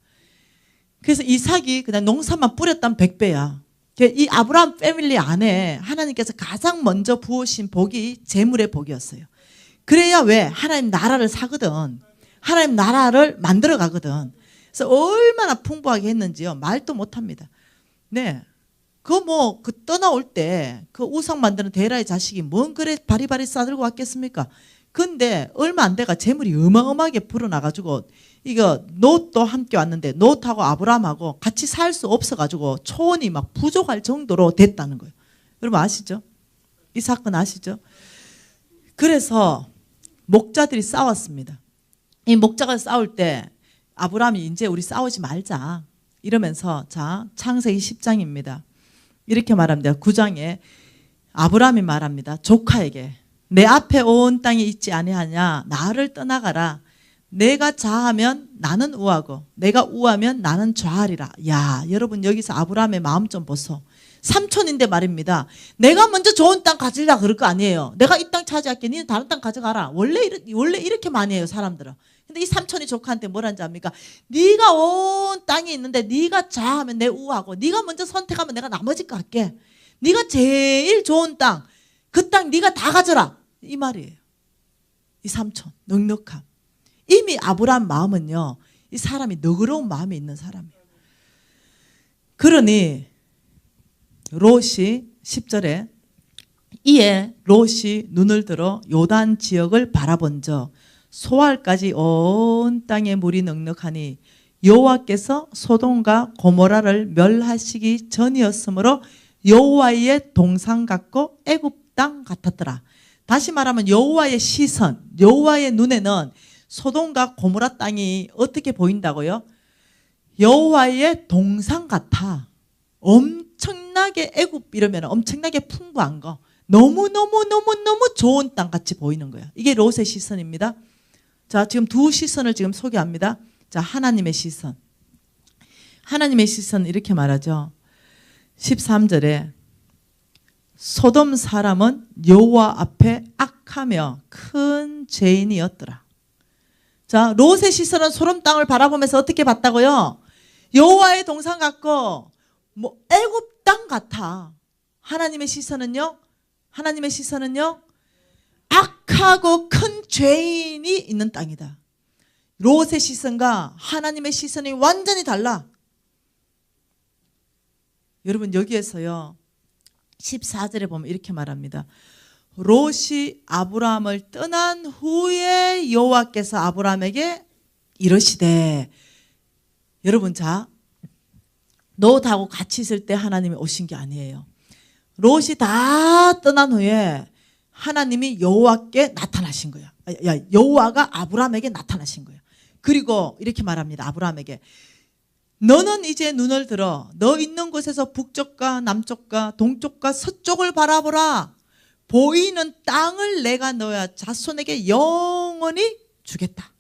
그래서 이삭이 그냥 농사만 뿌렸다면 100배야. 이 아브라함 패밀리 안에 하나님께서 가장 먼저 부으신 복이 재물의 복이었어요. 그래야 왜? 하나님 나라를 사거든. 하나님 나라를 만들어 가거든. 그래서 얼마나 풍부하게 했는지요, 말도 못합니다. 네, 그 떠나올 때 그 우상 만드는 데라의 자식이 뭔 그래 바리바리 싸들고 왔겠습니까? 근데 얼마 안 돼가 재물이 어마어마하게 불어나가지고 이거 롯도 함께 왔는데 롯하고 아브라함하고 같이 살 수 없어가지고 초원이 막 부족할 정도로 됐다는 거예요. 여러분 아시죠? 이 사건 아시죠? 그래서 목자들이 싸웠습니다. 이 목자가 싸울 때 아브라함이 이제 우리 싸우지 말자 이러면서, 자, 창세기 10장입니다. 이렇게 말합니다. 9장에 아브라함이 말합니다. 조카에게 내 앞에 온 땅에 있지 아니하냐, 나를 떠나가라. 내가 자하면 나는 우하고 내가 우하면 나는 좌하리라. 야, 여러분 여기서 아브라함의 마음 좀 보소. 삼촌인데 말입니다. 내가 먼저 좋은 땅 가지려 그럴 거 아니에요. 내가 이 땅 차지할게. 니는 다른 땅 가져가라. 원래 이렇게 많이 해요, 사람들은. 근데 이 삼촌이 조카한테 뭐라는지 압니까? 네가 온 땅이 있는데 네가 자하면 내 우하고 네가 먼저 선택하면 내가 나머지 거 할게. 네가 제일 좋은 땅, 그 땅 네가 다 가져라. 이 말이에요. 이 삼촌, 넉넉함. 이미 아브라함 마음은요, 이 사람이 너그러운 마음이 있는 사람이에요. 그러니 롯이 10절에 이에 롯이 눈을 들어 요단 지역을 바라본즉 소알까지 온 땅에 물이 넉넉하니 여호와께서 소돔과 고모라를 멸하시기 전이었으므로 여호와의 동상 같고 애굽 땅 같았더라. 다시 말하면 여호와의 시선, 여호와의 눈에는 소돔과 고모라 땅이 어떻게 보인다고요? 여호와의 동상 같아. 엄청나게 애굽 이러면 엄청나게 풍부한 거, 너무너무 좋은 땅 같이 보이는 거야. 이게 롯의 시선입니다. 자, 지금 두 시선을 지금 소개합니다. 자, 하나님의 시선. 하나님의 시선 이렇게 말하죠. 13절에 소돔 사람은 여호와 앞에 악하며 큰 죄인이었더라. 자, 롯의 시선은 소돔 땅을 바라보면서 어떻게 봤다고요? 여호와의 동상 같고 뭐 애굽 땅 같아. 하나님의 시선은요? 하나님의 시선은요? 악하고 큰 죄인이 있는 땅이다. 롯의 시선과 하나님의 시선이 완전히 달라. 여러분 여기에서요 14절에 보면 이렇게 말합니다. 롯이 아브라함을 떠난 후에 여호와께서 아브라함에게 이러시되, 여러분 자, 롯하고 같이 있을 때 하나님이 오신 게 아니에요. 롯이 다 떠난 후에 하나님이 여호와께 나타나신 거야. 여호와가 아브라함에게 나타나신 거야. 그리고 이렇게 말합니다. 아브라함에게 너는 이제 눈을 들어 너 있는 곳에서 북쪽과 남쪽과 동쪽과 서쪽을 바라보라. 보이는 땅을 내가 너의 자손에게 영원히 주겠다.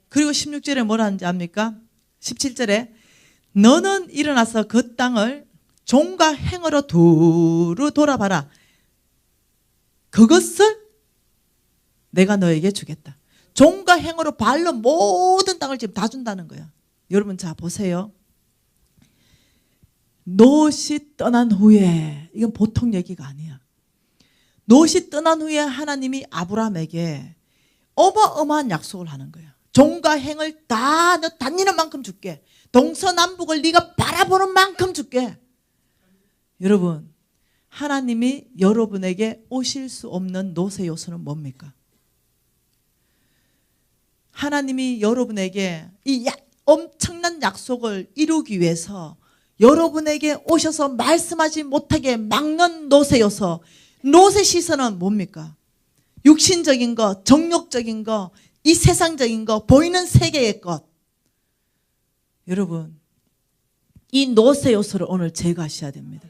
그리고 16절에 뭐라 하는지 압니까? 17절에 너는 일어나서 그 땅을 종과 행어로 두루 돌아봐라. 그것을 내가 너에게 주겠다. 종과 행어로 발로 모든 땅을 지금 다 준다는 거야. 여러분 자 보세요. 롯이 떠난 후에, 이건 보통 얘기가 아니야. 롯이 떠난 후에 하나님이 아브라함에게 어마어마한 약속을 하는 거야. 종과 행을 다 너 다니는 만큼 줄게. 동서남북을 네가 바라보는 만큼 줄게. 여러분, 하나님이 여러분에게 오실 수 없는 롯의 요소는 뭡니까? 하나님이 여러분에게 이 엄청난 약속을 이루기 위해서 여러분에게 오셔서 말씀하지 못하게 막는 롯의 요소, 롯의 시선은 뭡니까? 육신적인 것, 정욕적인 것, 이 세상적인 것, 보이는 세계의 것. 여러분, 이 롯의 요소를 오늘 제거하셔야 됩니다.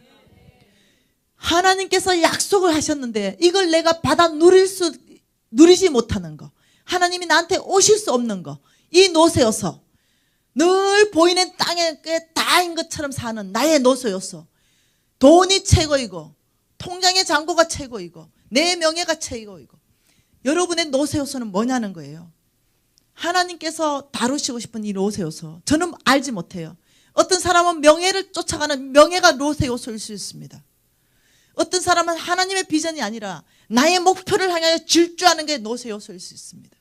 하나님께서 약속을 하셨는데 이걸 내가 받아 누리지 못하는 거, 하나님이 나한테 오실 수 없는 거, 이 롯의 요소, 늘 보이는 땅에 다인 것처럼 사는 나의 롯의 요소. 돈이 최고이고 통장의 잔고가 최고이고 내 명예가 최고이고, 여러분의 롯의 요소는 뭐냐는 거예요. 하나님께서 다루시고 싶은 이 롯의 요소, 저는 알지 못해요. 어떤 사람은 명예를 쫓아가는 명예가 롯의 요소일 수 있습니다. 어떤 사람은 하나님의 비전이 아니라 나의 목표를 향하여 질주하는 게 롯의 요소일 수 있습니다.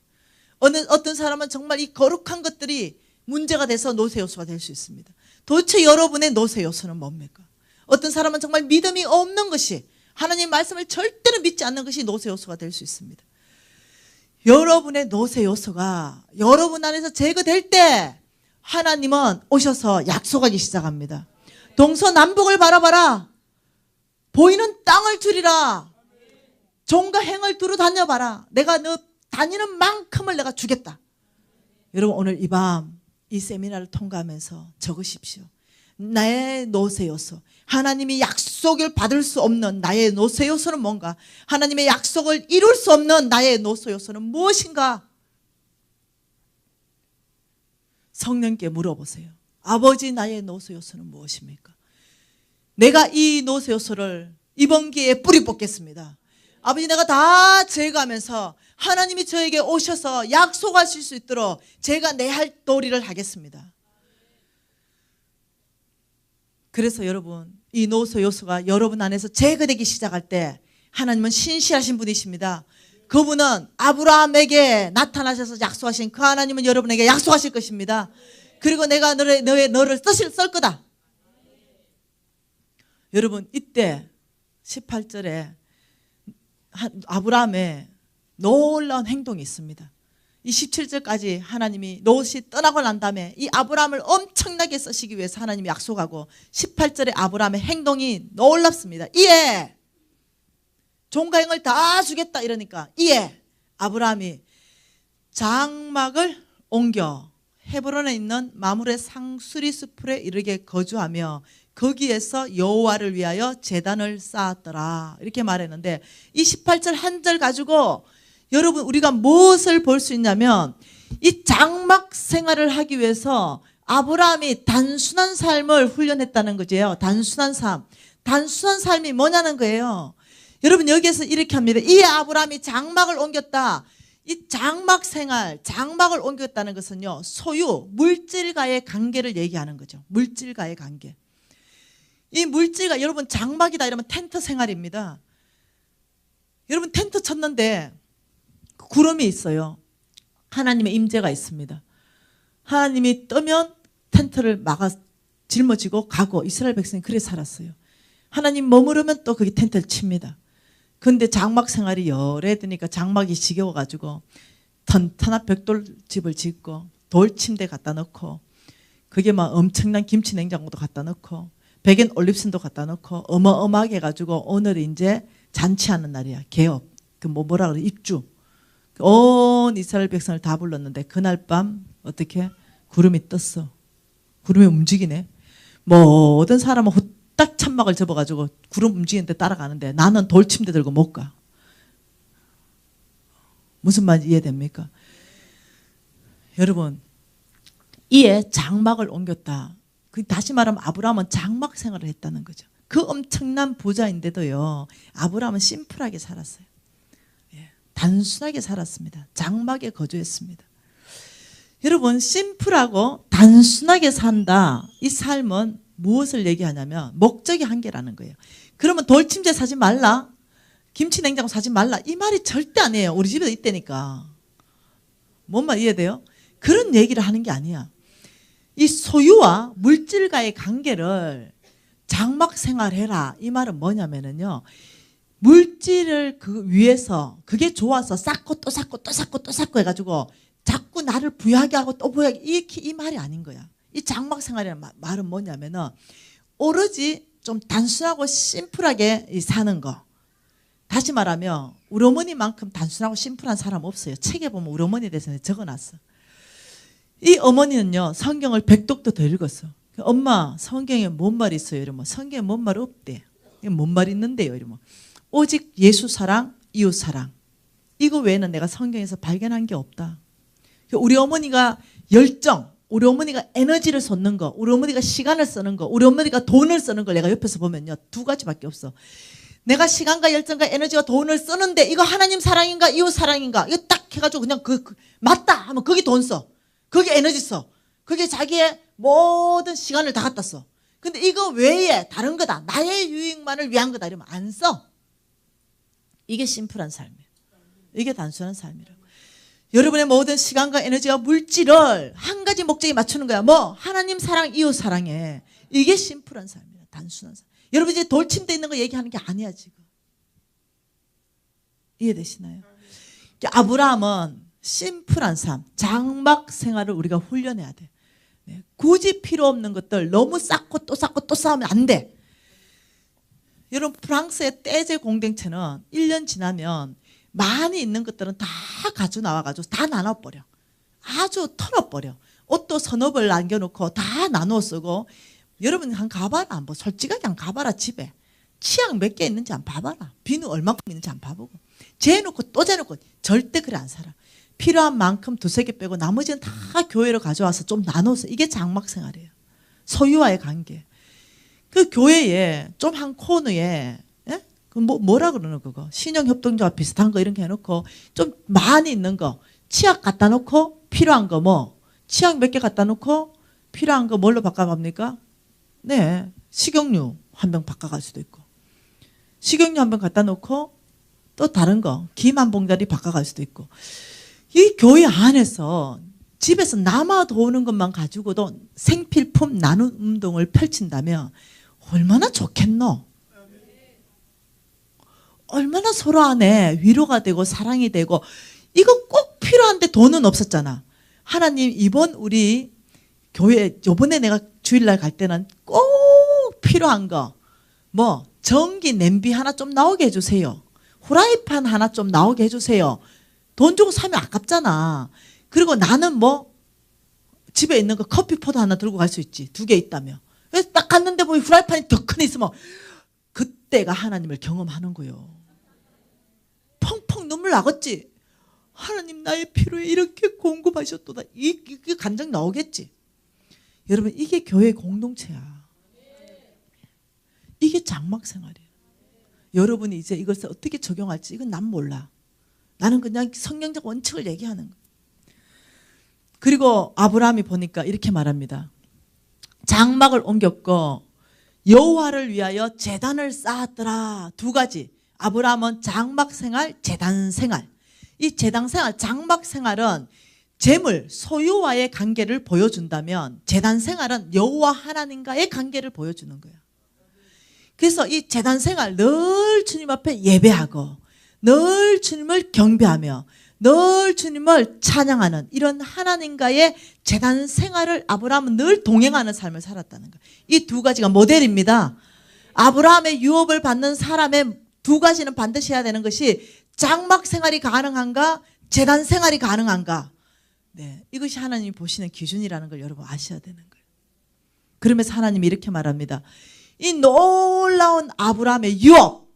어떤 사람은 정말 이 거룩한 것들이 문제가 돼서 롯의 요소가 될 수 있습니다. 도대체 여러분의 롯의 요소는 뭡니까? 어떤 사람은 정말 믿음이 없는 것이, 하나님 말씀을 절대로 믿지 않는 것이 롯의 요소가 될 수 있습니다. 여러분의 롯의 요소가 여러분 안에서 제거될 때 하나님은 오셔서 약속하기 시작합니다. 동서남북을 바라봐라. 보이는 땅을 주리라. 종과 행을 두루 다녀봐라. 내가 너 다니는 만큼을 내가 주겠다. 여러분 오늘 이 밤 이 세미나를 통과하면서 적으십시오. 나의 롯의 요소, 하나님이 약속을 받을 수 없는 나의 롯의 요소는 뭔가? 하나님의 약속을 이룰 수 없는 나의 롯의 요소는 무엇인가? 성령께 물어보세요. 아버지, 나의 노소 요소는 무엇입니까? 내가 이 노소 요소를 이번 기회에 뿌리 뽑겠습니다. 아버지, 내가 다 제거하면서 하나님이 저에게 오셔서 약속하실 수 있도록 제가 내 할 도리를 하겠습니다. 그래서 여러분, 이 노소 요소가 여러분 안에서 제거되기 시작할 때 하나님은 신실하신 분이십니다. 그분은 아브라함에게 나타나셔서 약속하신 그 하나님은 여러분에게 약속하실 것입니다. 그리고 내가 너를 쓸 거다. 여러분, 이때 18절에 아브라함의 놀라운 행동이 있습니다. 이 17절까지 하나님이 롯이 떠나고 난 다음에 이 아브라함을 엄청나게 쓰시기 위해서 하나님이 약속하고 18절에 아브라함의 행동이 놀랍습니다. 이에 종가형을 다 주겠다 이러니까 이에 아브라함이 장막을 옮겨 헤브론에 있는 마므레 상수리 숲에 이르게 거주하며 거기에서 여호와를 위하여 제단을 쌓았더라 이렇게 말했는데, 이 18절 한 절 가지고 여러분 우리가 무엇을 볼 수 있냐면, 이 장막 생활을 하기 위해서 아브라함이 단순한 삶을 훈련했다는 거죠. 단순한 삶. 단순한 삶이 뭐냐는 거예요. 여러분 여기에서 이렇게 합니다. 이 아브라함이 장막을 옮겼다. 이 장막 생활, 장막을 옮겼다는 것은요, 소유, 물질과의 관계를 얘기하는 거죠. 물질과의 관계. 이 물질과, 여러분 장막이다 이러면 텐트 생활입니다. 여러분 텐트 쳤는데 구름이 있어요. 하나님의 임재가 있습니다. 하나님이 뜨면 텐트를 막아 짊어지고 가고, 이스라엘 백성이 그래 살았어요. 하나님 머무르면 또 거기 텐트를 칩니다. 근데 장막 생활이 열애되니까 장막이 지겨워가지고 튼튼한 벽돌집을 짓고 돌 침대 갖다 놓고 그게 막 엄청난 김치 냉장고도 갖다 놓고 백엔 올립슨도 갖다 놓고 어마어마하게 해가지고 오늘 이제 잔치하는 날이야. 개업. 그 뭐라 그래, 입주. 온 이스라엘 백성을 다 불렀는데 그날 밤 어떻게 구름이 떴어. 구름이 움직이네. 모든 사람은 딱 천막을 접어가지고 구름 움직이는데 따라가는데 나는 돌침대 들고 못 가. 무슨 말인지 이해됩니까? 여러분, 이에 장막을 옮겼다. 다시 말하면 아브라함은 장막 생활을 했다는 거죠. 그 엄청난 부자인데도요, 아브라함은 심플하게 살았어요. 단순하게 살았습니다. 장막에 거주했습니다. 여러분, 심플하고 단순하게 산다. 이 삶은 무엇을 얘기하냐면 목적이 한계라는 거예요. 그러면 돌침대 사지 말라, 김치 냉장고 사지 말라, 이 말이 절대 아니에요. 우리 집에도 있다니까. 뭔 말 이해돼요? 그런 얘기를 하는 게 아니야. 이 소유와 물질과의 관계를 장막 생활해라, 이 말은 뭐냐면요, 물질을 그 위해서 그게 좋아서 쌓고 또 쌓고 또 쌓고 또 쌓고 해가지고 자꾸 나를 부유하게 하고 또 부유하게, 이 말이 아닌 거야. 이 장막 생활이라는 말은 뭐냐면은 오로지 좀 단순하고 심플하게 사는 거. 다시 말하면 우리 어머니만큼 단순하고 심플한 사람 없어요. 책에 보면 우리 어머니에 대해서 적어놨어. 이 어머니는요, 성경을 100독도 더 읽었어. 엄마, 성경에 뭔 말 있어요? 이러면 성경에 뭔 말 없대. 뭔 말 있는데요? 이러면 오직 예수 사랑, 이웃 사랑. 이거 외에는 내가 성경에서 발견한 게 없다. 우리 어머니가 열정, 우리 어머니가 에너지를 쏟는 거, 우리 어머니가 시간을 쓰는 거, 우리 어머니가 돈을 쓰는 걸 내가 옆에서 보면요, 두 가지밖에 없어. 내가 시간과 열정과 에너지와 돈을 쓰는데 이거 하나님 사랑인가 이웃 사랑인가, 이거 딱 해가지고 그냥 맞다 하면 거기 돈 써, 거기 에너지 써, 거기에 자기의 모든 시간을 다 갖다 써. 근데 이거 외에 다른 거다, 나의 유익만을 위한 거다 이러면 안 써. 이게 심플한 삶이에요. 이게 단순한 삶이라고. 여러분의 모든 시간과 에너지와 물질을 한 가지 목적에 맞추는 거야. 뭐? 하나님 사랑, 이웃 사랑에. 이게 심플한 삶이야. 단순한 삶. 여러분 이제 돌침대 있는 거 얘기하는 게 아니야 지금. 이해되시나요? 아브라함은 심플한 삶, 장막 생활을 우리가 훈련해야 돼. 굳이 필요 없는 것들 너무 쌓고 또 쌓고 또 쌓으면 안 돼. 여러분 프랑스의 떼제 공동체는 1년 지나면 많이 있는 것들은 다 가져 나와가지고 다 나눠버려. 아주 털어버려. 옷도 서너 벌 남겨놓고 다 나눠 쓰고. 여러분 한 가봐라. 한번 솔직하게 한 가봐라. 집에 치약 몇 개 있는지 한 봐봐라. 비누 얼마큼 있는지 한 봐보고. 재놓고 또 재놓고. 절대 그래 안 살아. 필요한 만큼 두세 개 빼고 나머지는 다 교회로 가져와서 좀 나눠서 이게 장막 생활이에요. 소유와의 관계. 그 교회에 좀 한 코너에 예? 그 뭐라 그러는 그거 신용협동조합 비슷한 거 이렇게 해놓고 좀 많이 있는 거 치약 갖다 놓고 필요한 거 뭐 치약 몇 개 갖다 놓고 필요한 거 뭘로 바꿔갑니까? 네, 식용유 한 병 바꿔갈 수도 있고 식용유 한 병 갖다 놓고 또 다른 거 김 한 봉다리 바꿔갈 수도 있고 이 교회 안에서 집에서 남아 도우는 것만 가지고도 생필품 나눔 운동을 펼친다면 얼마나 좋겠노? 얼마나 서로 안에 위로가 되고 사랑이 되고 이거 꼭 필요한데 돈은 없었잖아. 하나님 이번 우리 교회 요번에 내가 주일날 갈 때는 꼭 필요한 거 뭐 전기 냄비 하나 좀 나오게 해주세요. 후라이팬 하나 좀 나오게 해주세요. 돈 주고 사면 아깝잖아. 그리고 나는 뭐 집에 있는 거 커피포트 하나 들고 갈 수 있지. 2개 있다며. 그래서 딱 갔는데 뭐 후라이팬이 더 큰 애 있으면 그때가 하나님을 경험하는 거요. 펑펑 눈물 나겠지. 하나님 나의 필요에 이렇게 공급하셨도다. 이 감정 나오겠지. 여러분 이게 교회 공동체야. 이게 장막 생활이에요. 여러분이 이제 이것을 어떻게 적용할지 이건 난 몰라. 나는 그냥 성경적 원칙을 얘기하는 거예요. 그리고 아브라함이 보니까 이렇게 말합니다. 장막을 옮겼고 여호와를 위하여 제단을 쌓았더라. 2가지. 아브라함은 장막 생활, 제단 생활. 이 제단 생활, 장막 생활은 재물, 소유와의 관계를 보여준다면 제단 생활은 여호와 하나님과의 관계를 보여주는 거예요. 그래서 이 제단 생활 늘 주님 앞에 예배하고 늘 주님을 경배하며 늘 주님을 찬양하는 이런 하나님과의 제단 생활을 아브라함은 늘 동행하는 삶을 살았다는 거예요. 이 2가지가 모델입니다. 아브라함의 유업을 받는 사람의 2가지는 반드시 해야 되는 것이 장막 생활이 가능한가 제단 생활이 가능한가. 네, 이것이 하나님이 보시는 기준이라는 걸 여러분 아셔야 되는 거예요. 그러면서 하나님이 이렇게 말합니다. 이 놀라운 아브라함의 유업.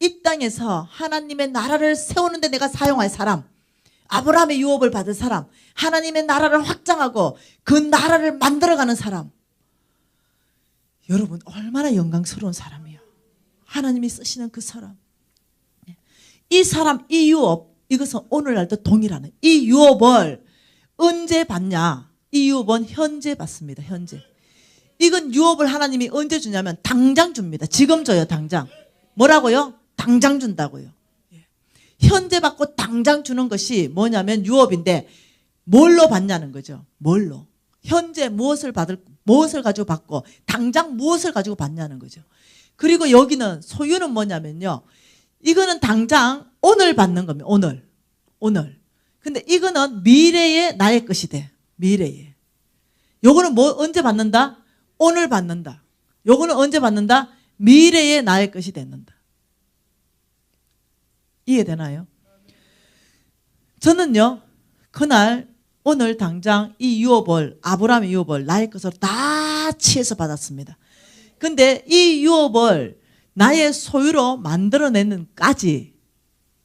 이 땅에서 하나님의 나라를 세우는데 내가 사용할 사람, 아브라함의 유업을 받은 사람, 하나님의 나라를 확장하고 그 나라를 만들어가는 사람. 여러분 얼마나 영광스러운 사람이에요. 하나님이 쓰시는 그 사람. 이 사람, 이 유업, 이것은 오늘날도 동일하네. 이 유업을 언제 받냐? 이 유업은 현재 받습니다. 현재. 이건 유업을 하나님이 언제 주냐면 당장 줍니다. 지금 줘요. 당장. 뭐라고요? 당장 준다고요. 현재 받고 당장 주는 것이 뭐냐면 유업인데 뭘로 받냐는 거죠. 뭘로? 현재 무엇을 가지고 받고 당장 무엇을 가지고 받냐는 거죠. 그리고 여기는 소유는 뭐냐면요. 이거는 당장 오늘 받는 겁니다. 오늘. 근데 이거는 미래의 나의 것이 돼. 미래에. 요거는 언제 받는다? 오늘 받는다. 요거는 언제 받는다? 미래의 나의 것이 됐는다. 이해되나요? 저는요, 그날, 오늘 당장 이 유업을, 아브라함의 유업을 나의 것으로 다 취해서 받았습니다. 근데 이 유업을 나의 소유로 만들어내는까지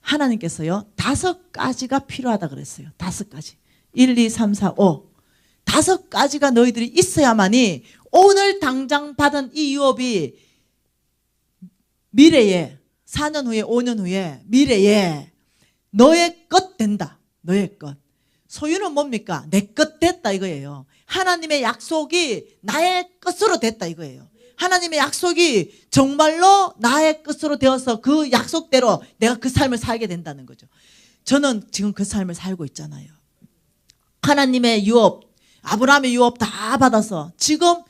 하나님께서요, 5가지가 필요하다 그랬어요. 5가지. 1, 2, 3, 4, 5. 5가지가 너희들이 있어야만이 오늘 당장 받은 이 유업이 미래에 4년 후에 5년 후에 미래에 너의 것 된다. 너의 것. 소유는 뭡니까? 내 것 됐다 이거예요. 하나님의 약속이 나의 것으로 됐다 이거예요. 하나님의 약속이 정말로 나의 것으로 되어서 그 약속대로 내가 그 삶을 살게 된다는 거죠. 저는 지금 그 삶을 살고 있잖아요. 하나님의 유업, 아브라함의 유업 다 받아서 지금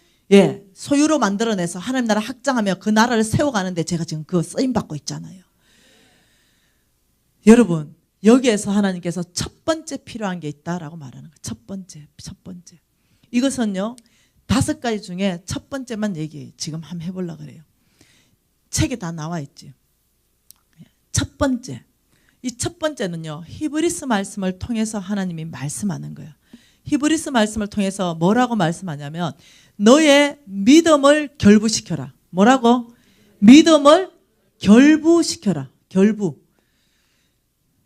소유로 만들어내서 하나님 나라 확장하며 그 나라를 세워가는데 제가 지금 그거 쓰임받고 있잖아요. 여러분 여기에서 하나님께서 첫 번째 필요한 게 있다라고 말하는 거예요. 첫 번째. 이것은요 5가지 중에 첫 번째만 지금 한번 해보려고 그래요. 책에 다 나와 있지. 첫 번째. 이 첫 번째는요 히브리스 말씀을 통해서 하나님이 말씀하는 거예요. 히브리스 말씀을 통해서 뭐라고 말씀하냐면 너의 믿음을 결부시켜라. 뭐라고? 믿음을 결부시켜라. 결부.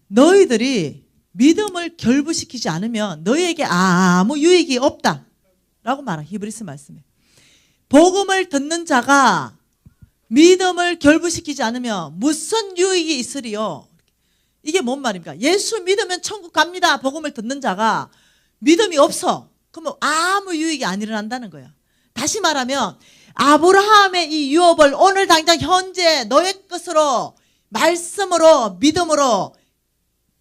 너희들이 믿음을 결부시키지 않으면 너희에게 아무 유익이 없다 라고 말한 히브리서 말씀이에요. 복음을 듣는 자가 믿음을 결부시키지 않으면 무슨 유익이 있으리요? 이게 뭔 말입니까? 예수 믿으면 천국 갑니다. 복음을 듣는 자가 믿음이 없어. 그러면 아무 유익이 안 일어난다는 거야. 다시 말하면 아브라함의 이 유업을 오늘 당장 현재 너의 것으로 말씀으로 믿음으로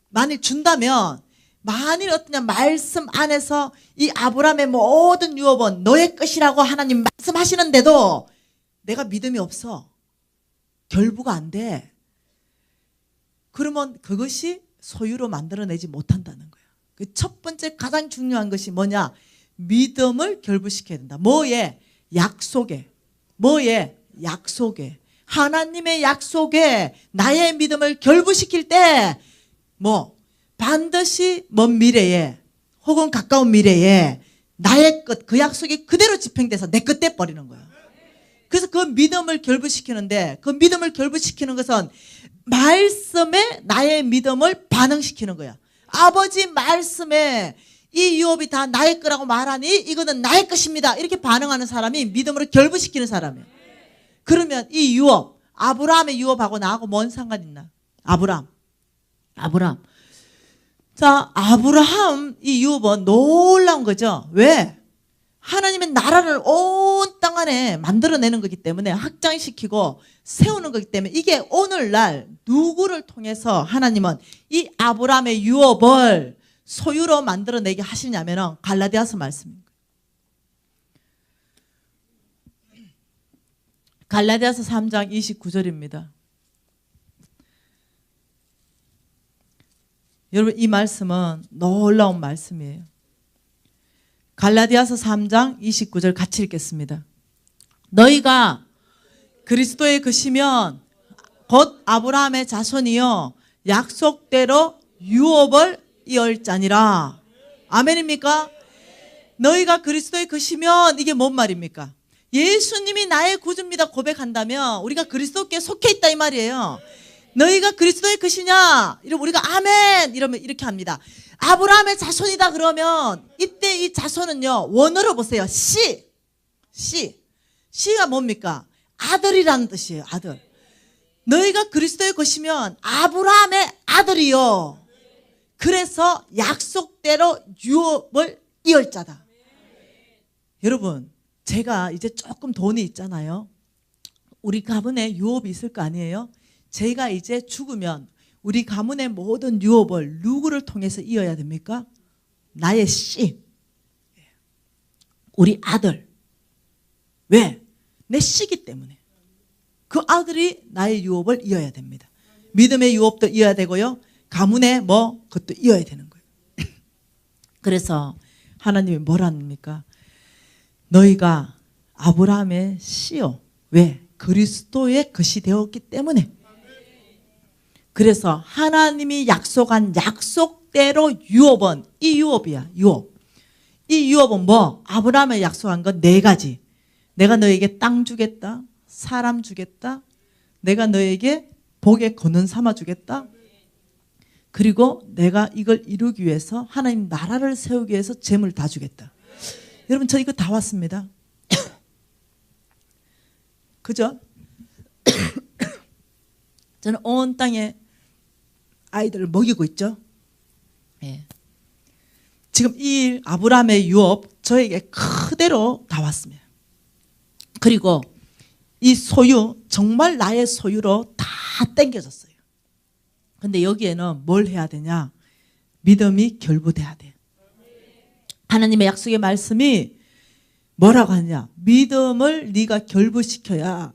만일 준다면 만일 어떠냐 말씀 안에서 이 아브라함의 모든 유업은 너의 것이라고 하나님 말씀하시는데도 내가 믿음이 없어. 결부가 안 돼. 그러면 그것이 소유로 만들어내지 못한다는 거야. 그 첫 번째 가장 중요한 것이 뭐냐? 믿음을 결부시켜야 된다. 뭐에? 약속에. 뭐에? 약속에. 하나님의 약속에 나의 믿음을 결부시킬 때 반드시 먼 미래에 혹은 가까운 미래에 나의 것, 그 약속이 그대로 집행돼서 내 것 돼버리는 거야. 그래서 그 믿음을 결부시키는데 그 믿음을 결부시키는 것은 말씀에 나의 믿음을 반응시키는 거야. 아버지 말씀에 이 유업이 다 나의 거라고 말하니 이거는 나의 것입니다. 이렇게 반응하는 사람이 믿음으로 결부시키는 사람이에요. 그러면 이 유업, 아브라함의 유업하고 나하고 뭔 상관 있나? 아브라함. 자, 아브라함 이 유업은 놀라운 거죠. 왜? 하나님의 나라를 온 땅 안에 만들어내는 거기 때문에 확장시키고 세우는 거기 때문에 이게 오늘날 누구를 통해서 하나님은 이 아브라함의 유업을 소유로 만들어내게 하시냐면 갈라디아서 말씀입니다. 갈라디아서 3장 29절입니다. 여러분 이 말씀은 놀라운 말씀이에요. 갈라디아서 3장 29절 같이 읽겠습니다. 너희가 그리스도의 것이면 곧 아브라함의 자손이요 약속대로 유업을 이을 자니라. 아멘입니까? 너희가 그리스도의 것이면 이게 뭔 말입니까? 예수님이 나의 구주입니다 고백한다면 우리가 그리스도께 속해 있다 이 말이에요. 너희가 그리스도의 것이냐? 이러면 우리가 아멘 이러면 이렇게 합니다. 아브라함의 자손이다 그러면 이때 이 자손은요 원어로 보세요. 씨가 뭡니까? 아들이라는 뜻이에요. 아들. 너희가 그리스도의 것이면 아브라함의 아들이요. 그래서 약속대로 유업을 이을 자다. 여러분 제가 이제 조금 돈이 있잖아요. 우리 가문에 유업이 있을 거 아니에요? 제가 이제 죽으면 우리 가문의 모든 유업을 누구를 통해서 이어야 됩니까? 나의 씨, 우리 아들. 왜? 내 씨기 때문에. 그 아들이 나의 유업을 이어야 됩니다. 믿음의 유업도 이어야 되고요. 가문의 그것도 이어야 되는 거예요. 그래서 하나님이 뭐랍니까? 너희가 아브라함의 씨요. 왜? 그리스도의 것이 되었기 때문에. 그래서 하나님이 약속한 약속대로 유업은 이 유업이야. 유업. 이 유업은 아브라함이 약속한 건 4가지. 내가 너에게 땅 주겠다. 사람 주겠다. 내가 너에게 복의 근원 삼아 주겠다. 그리고 내가 이걸 이루기 위해서 하나님 나라를 세우기 위해서 재물 다 주겠다. 여러분 저 이거 다 왔습니다. 그죠? 저는 온 땅에 아이들을 먹이고 있죠. 예. 지금 이 아브라함의 유업 저에게 그대로 다 왔습니다. 그리고 이 소유 정말 나의 소유로 다 땡겨졌어요. 근데 여기에는 뭘 해야 되냐? 믿음이 결부돼야 돼. 하나님의 약속의 말씀이 뭐라고 하냐? 믿음을 네가 결부시켜야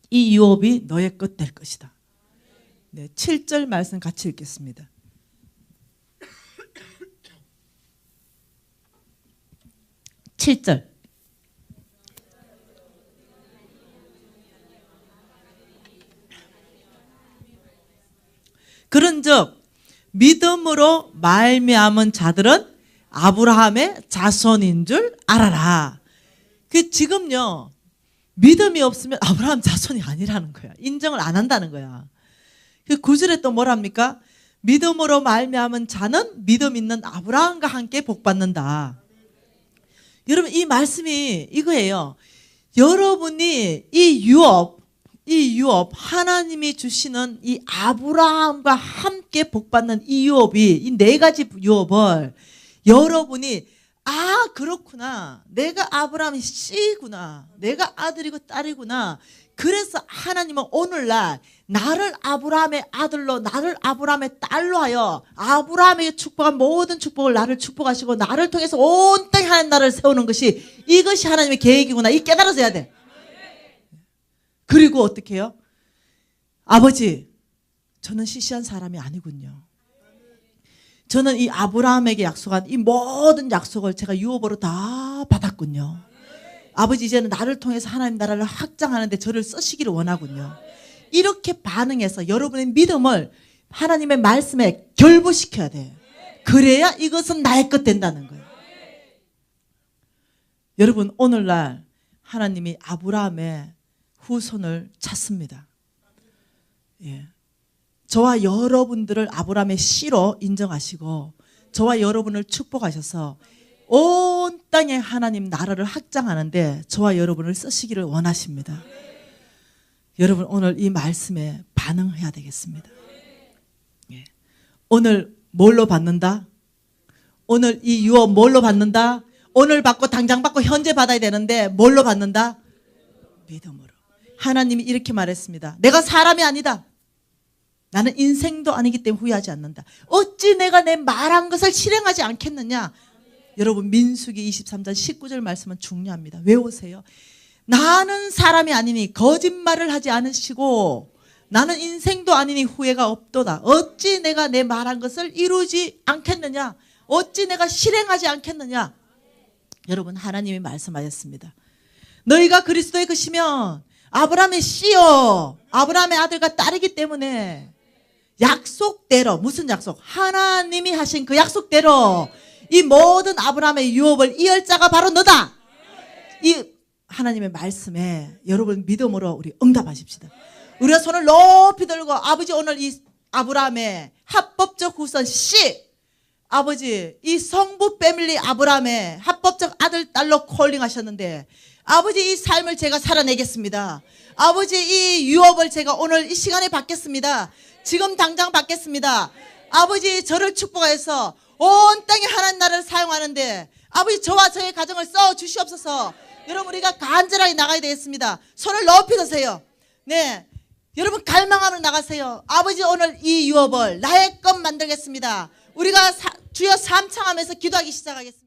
이 유업이 너의 것 될 것이다. 네, 7절 말씀 같이 읽겠습니다. (7절) 그런즉 믿음으로 말미암은 자들은 아브라함의 자손인 줄 알아라. 그 지금요 믿음이 없으면 아브라함 자손이 아니라는 거야. 인정을 안 한다는 거야. 그 9절에 또 뭐랍니까? 믿음으로 말미암은 자는 믿음 있는 아브라함과 함께 복받는다. 여러분 이 말씀이 이거예요. 여러분이 이 유업 하나님이 주시는 이 아브라함과 함께 복받는 이 유업이 이 네 가지 유업을 여러분이 그렇구나. 내가 아브라함의 씨구나. 내가 아들이고 딸이구나. 그래서 하나님은 오늘날 나를 아브라함의 아들로 나를 아브라함의 딸로 하여 아브라함에게 축복한 모든 축복을 나를 축복하시고 나를 통해서 온 땅에 하나님 나라를 세우는 것이 이것이 하나님의 계획이구나. 이 깨달아서 해야 돼. 그리고 어떻게 해요? 아버지, 저는 시시한 사람이 아니군요. 저는 이 아브라함에게 약속한 이 모든 약속을 제가 유업으로 다 받았군요. 아버지 이제는 나를 통해서 하나님 나라를 확장하는데 저를 쓰시기를 원하군요. 이렇게 반응해서 여러분의 믿음을 하나님의 말씀에 결부시켜야 돼요. 그래야 이것은 나의 것 된다는 거예요. 여러분 오늘날 하나님이 아브라함의 후손을 찾습니다. 예. 저와 여러분들을 아브라함의 씨로 인정하시고 저와 여러분을 축복하셔서 온 땅에 하나님 나라를 확장하는데 저와 여러분을 쓰시기를 원하십니다. 여러분 오늘 이 말씀에 반응해야 되겠습니다. 예. 오늘 뭘로 받는다? 오늘 이 유업 뭘로 받는다? 오늘 받고 당장 받고 현재 받아야 되는데 뭘로 받는다? 믿음으로. 하나님이 이렇게 말했습니다. 내가 사람이 아니다. 나는 인생도 아니기 때문에 후회하지 않는다. 어찌 내가 내 말한 것을 실행하지 않겠느냐? 여러분 민수기 23장 19절 말씀은 중요합니다. 외우세요. 나는 사람이 아니니 거짓말을 하지 않으시고 나는 인생도 아니니 후회가 없도다. 어찌 내가 내 말한 것을 이루지 않겠느냐? 어찌 내가 실행하지 않겠느냐? 여러분 하나님이 말씀하셨습니다. 너희가 그리스도의 것이면 아브라함의 씨요 아브라함의 아들과 딸이기 때문에 약속대로 무슨 약속? 하나님이 하신 그 약속대로 이 모든 아브라함의 유업을 이을 자가 바로 너다. 이 하나님의 말씀에 여러분 믿음으로 우리 응답하십시다. 우리가 손을 높이 들고 아버지 오늘 이 아브라함의 합법적 후손 씨 아버지 이 성부 패밀리 아브라함의 합법적 아들 딸로 콜링하셨는데 아버지 이 삶을 제가 살아내겠습니다. 아버지 이 유업을 제가 오늘 이 시간에 받겠습니다. 지금 당장 받겠습니다. 아버지 저를 축복하여서 온 땅에 하나님 나라를 사용하는데 아버지 저와 저의 가정을 써 주시옵소서. 여러분 우리가 간절하게 나가야 되겠습니다. 손을 높이 드세요. 네, 여러분 갈망하며 나가세요. 아버지 오늘 이 유업을 나의 것 만들겠습니다. 우리가 주여 삼창하면서 기도하기 시작하겠습니다.